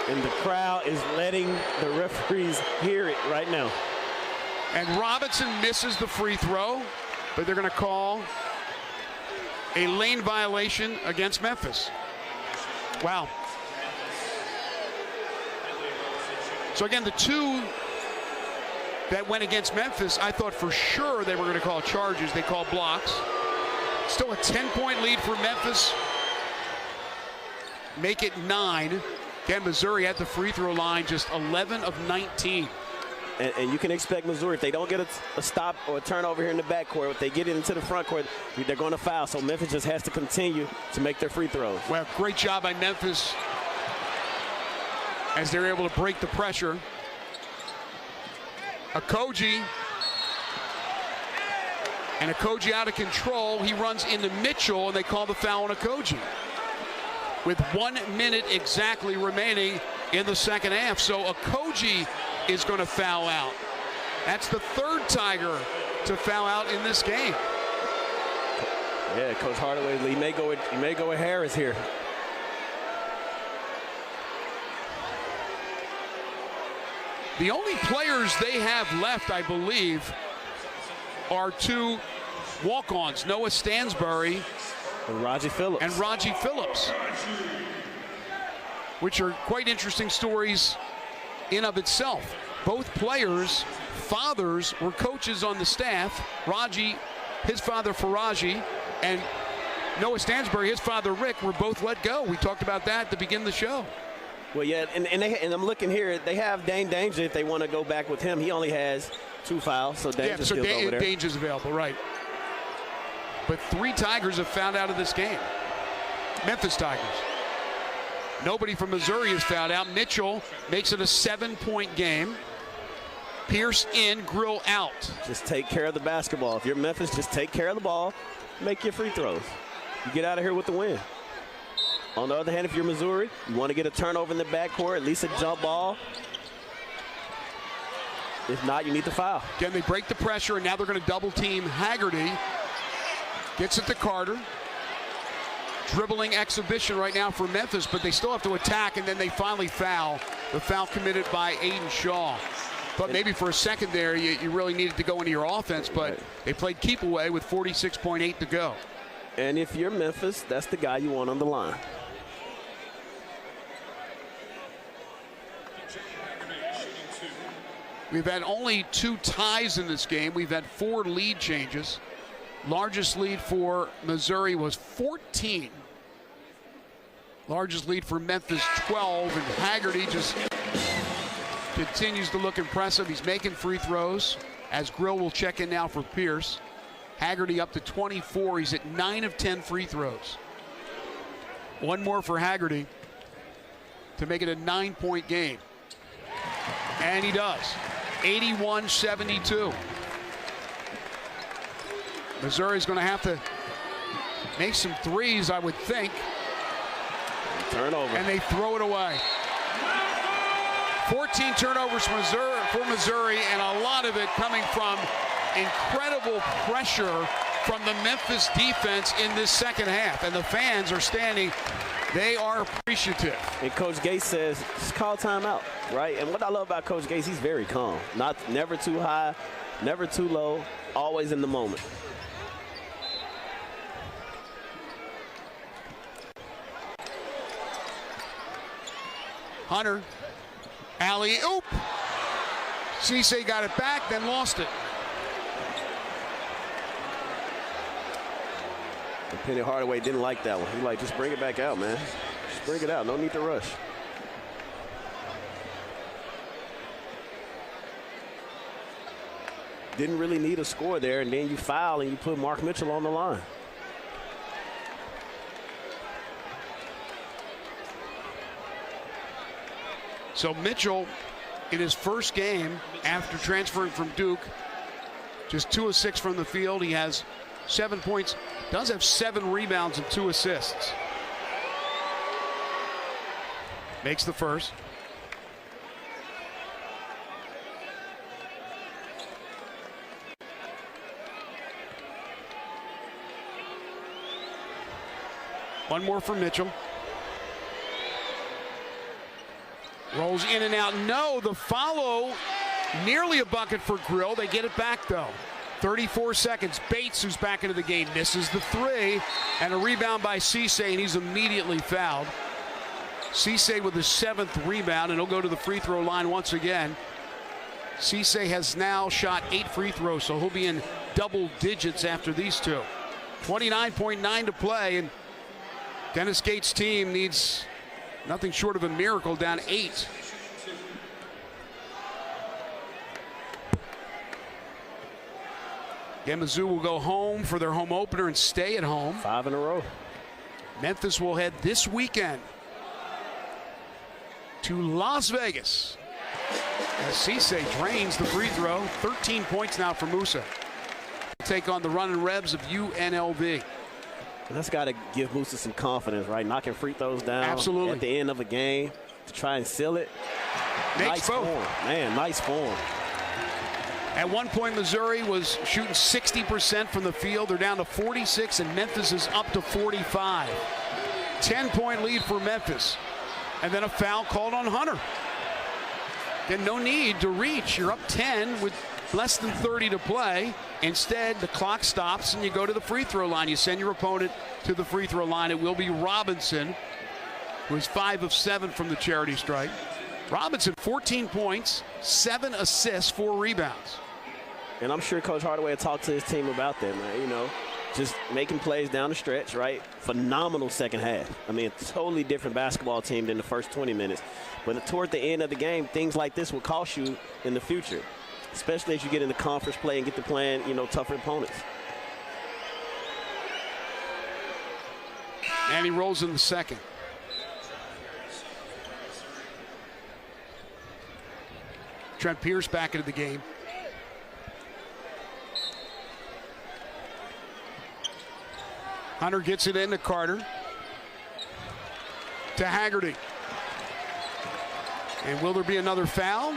S2: And the crowd is letting the referees hear it right now.
S1: And Robinson misses the free throw, but they're going to call a lane violation against Memphis. Wow. So again, the 2 that went against Memphis, I thought for sure they were going to call charges. They called blocks. Still a 10-point lead for Memphis. Make it 9. Again, Missouri at the free throw line, just 11 of 19.
S2: And you can expect Missouri, if they don't get a stop or a turnover here in the backcourt, if they get it into the front court, they're going to foul. So Memphis just has to continue to make their free throws.
S1: Well, great job by Memphis as they're able to break the pressure. Okogie. And Okogie out of control. He runs into Mitchell, and they call the foul on Okogie. With 1 minute exactly remaining in the second half. So Okogie is going to foul out. That's the 3rd Tiger to foul out in this game.
S2: Yeah, Coach Hardaway, he may go with Harris here.
S1: The only players they have left, I believe, are 2 walk-ons, Noah Stansbury
S2: and Raji Phillips.
S1: Which are quite interesting stories in of itself. Both players' fathers were coaches on the staff. Raji, his father Faraji, and Noah Stansbury, his father Rick, were both let go. We talked about that at the beginning of the show.
S2: Well, yeah, and I'm looking here. They have Dane Danger if they want to go back with him. He only has 2 fouls, so Danger's still over there.
S1: Danger's available, right. But 3 Tigers have fouled out of this game. Memphis Tigers. Nobody from Missouri has fouled out. Mitchell makes it a 7-point game. Pierce in, Grill out.
S2: Just take care of the basketball. If you're Memphis, just take care of the ball. Make your free throws. You get out of here with the win. On the other hand, if you're Missouri, you want to get a turnover in the backcourt, at least a jump ball. If not, you need the foul.
S1: Again, they break the pressure, and now they're going to double team Haggerty. Gets it to Carter. Dribbling exhibition right now for Memphis, but they still have to attack, and then they finally foul. The foul committed by Aiden Shaw. But maybe for a second there, you really needed to go into your offense, but they played keep away with 46.8 to go.
S2: And if you're Memphis, that's the guy you want on the line.
S1: We've had only 2 ties in this game. We've had 4 lead changes. Largest lead for Missouri was 14. Largest lead for Memphis, 12. And Haggerty just continues to look impressive. He's making free throws as Grill will check in now for Pierce. Haggerty up to 24. He's at 9 of 10 free throws. 1 more for Haggerty to make it a 9-point game. And he does. 81-72. Missouri's going to have to make some threes, I would think.
S2: Turnover.
S1: And they throw it away. 14 turnovers for Missouri, and a lot of it coming from incredible pressure from the Memphis defense in this second half. And the fans are standing. They are appreciative.
S2: And Coach Gates says, just call timeout, right? And what I love about Coach Gates, he's very calm. Never too high, never too low, always in the moment.
S1: Hunter, alley-oop. Cisse got it back, then lost it.
S2: Penny Hardaway didn't like that one. He like, just bring it back out, man. Just bring it out. No need to rush. Didn't really need a score there, and then you foul and you put Mark Mitchell on the line.
S1: So Mitchell, in his first game after transferring from Duke, just 2 of 6 from the field. He has 7 points, does have 7 rebounds and 2 assists. Makes the first. One more for Mitchell. Rolls in and out. No, the follow, nearly a bucket for Grill. They get it back, though. 34 seconds. Bates, who's back into the game, misses the 3. And a rebound by Cisse, and he's immediately fouled. Cisse with his 7th rebound, and he'll go to the free throw line once again. Cisse has now shot 8 free throws, so he'll be in double digits after these 2. 29.9 to play, and Dennis Gates' team needs nothing short of a miracle, down 8. Again, Mizzou will go home for their home opener and stay at home.
S2: 5 in a row.
S1: Memphis will head this weekend to Las Vegas as Cisse drains the free throw. 13 points now for Musa. Take on the running Rebs of UNLV.
S2: And that's got to give Musa some confidence, right? Knocking free throws down
S1: absolutely
S2: at the end of a game to try and seal it.
S1: Nice
S2: form, man, nice form.
S1: At one point, Missouri was shooting 60% from the field. They're down to 46, and Memphis is up to 45. 10-point lead for Memphis. And then a foul called on Hunter. Then no need to reach. You're up 10 with less than 30 to play. Instead, the clock stops, and you go to the free throw line. You send your opponent to the free throw line. It will be Robinson, who is 5 of 7 from the charity stripe. Robinson, 14 points, 7 assists, 4 rebounds.
S2: And I'm sure Coach Hardaway talked to his team about that, man. You know, just making plays down the stretch, right? Phenomenal second half. I mean, a totally different basketball team than the first 20 minutes. But toward the end of the game, things like this will cost you in the future, especially as you get into conference play and get to playing, you know, tougher opponents.
S1: And he rolls in the second. Trent Pierce back into the game. Hunter gets it into Carter. To Haggerty. And will there be another foul?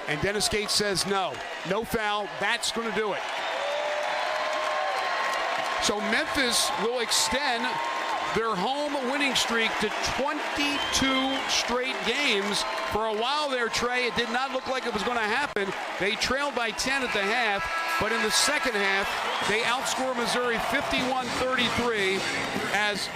S1: And Dennis Gates says no. No foul. That's going to do it. So Memphis will extend their home winning streak to 22 straight games. For a while there, Trey, it did not look like it was going to happen. They trailed by 10 at the half, but in the second half, they outscore Missouri 51-33 as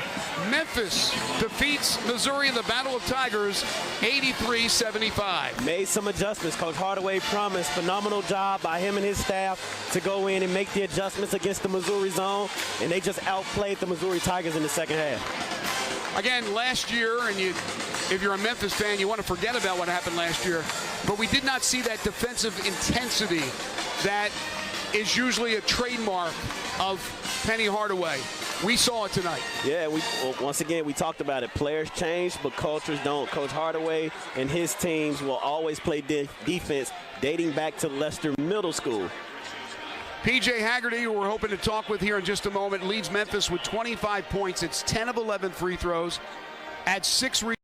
S1: Memphis defeats Missouri in the Battle of Tigers 83-75.
S2: Made some adjustments. Coach Hardaway promised. Phenomenal job by him and his staff to go in and make the adjustments against the Missouri zone, and they just outplayed the Missouri Tigers in the second half.
S1: Again, last year, and if you're a Memphis fan, you want to forget about what happened last year, but we did not see that defensive intensity that is usually a trademark of Penny Hardaway. We saw it tonight.
S2: Yeah, once again, we talked about it. Players change, but cultures don't. Coach Hardaway and his teams will always play defense dating back to Leicester Middle School.
S1: P.J. Haggerty, who we're hoping to talk with here in just a moment, leads Memphis with 25 points. It's 10 of 11 free throws at 6 rebounds.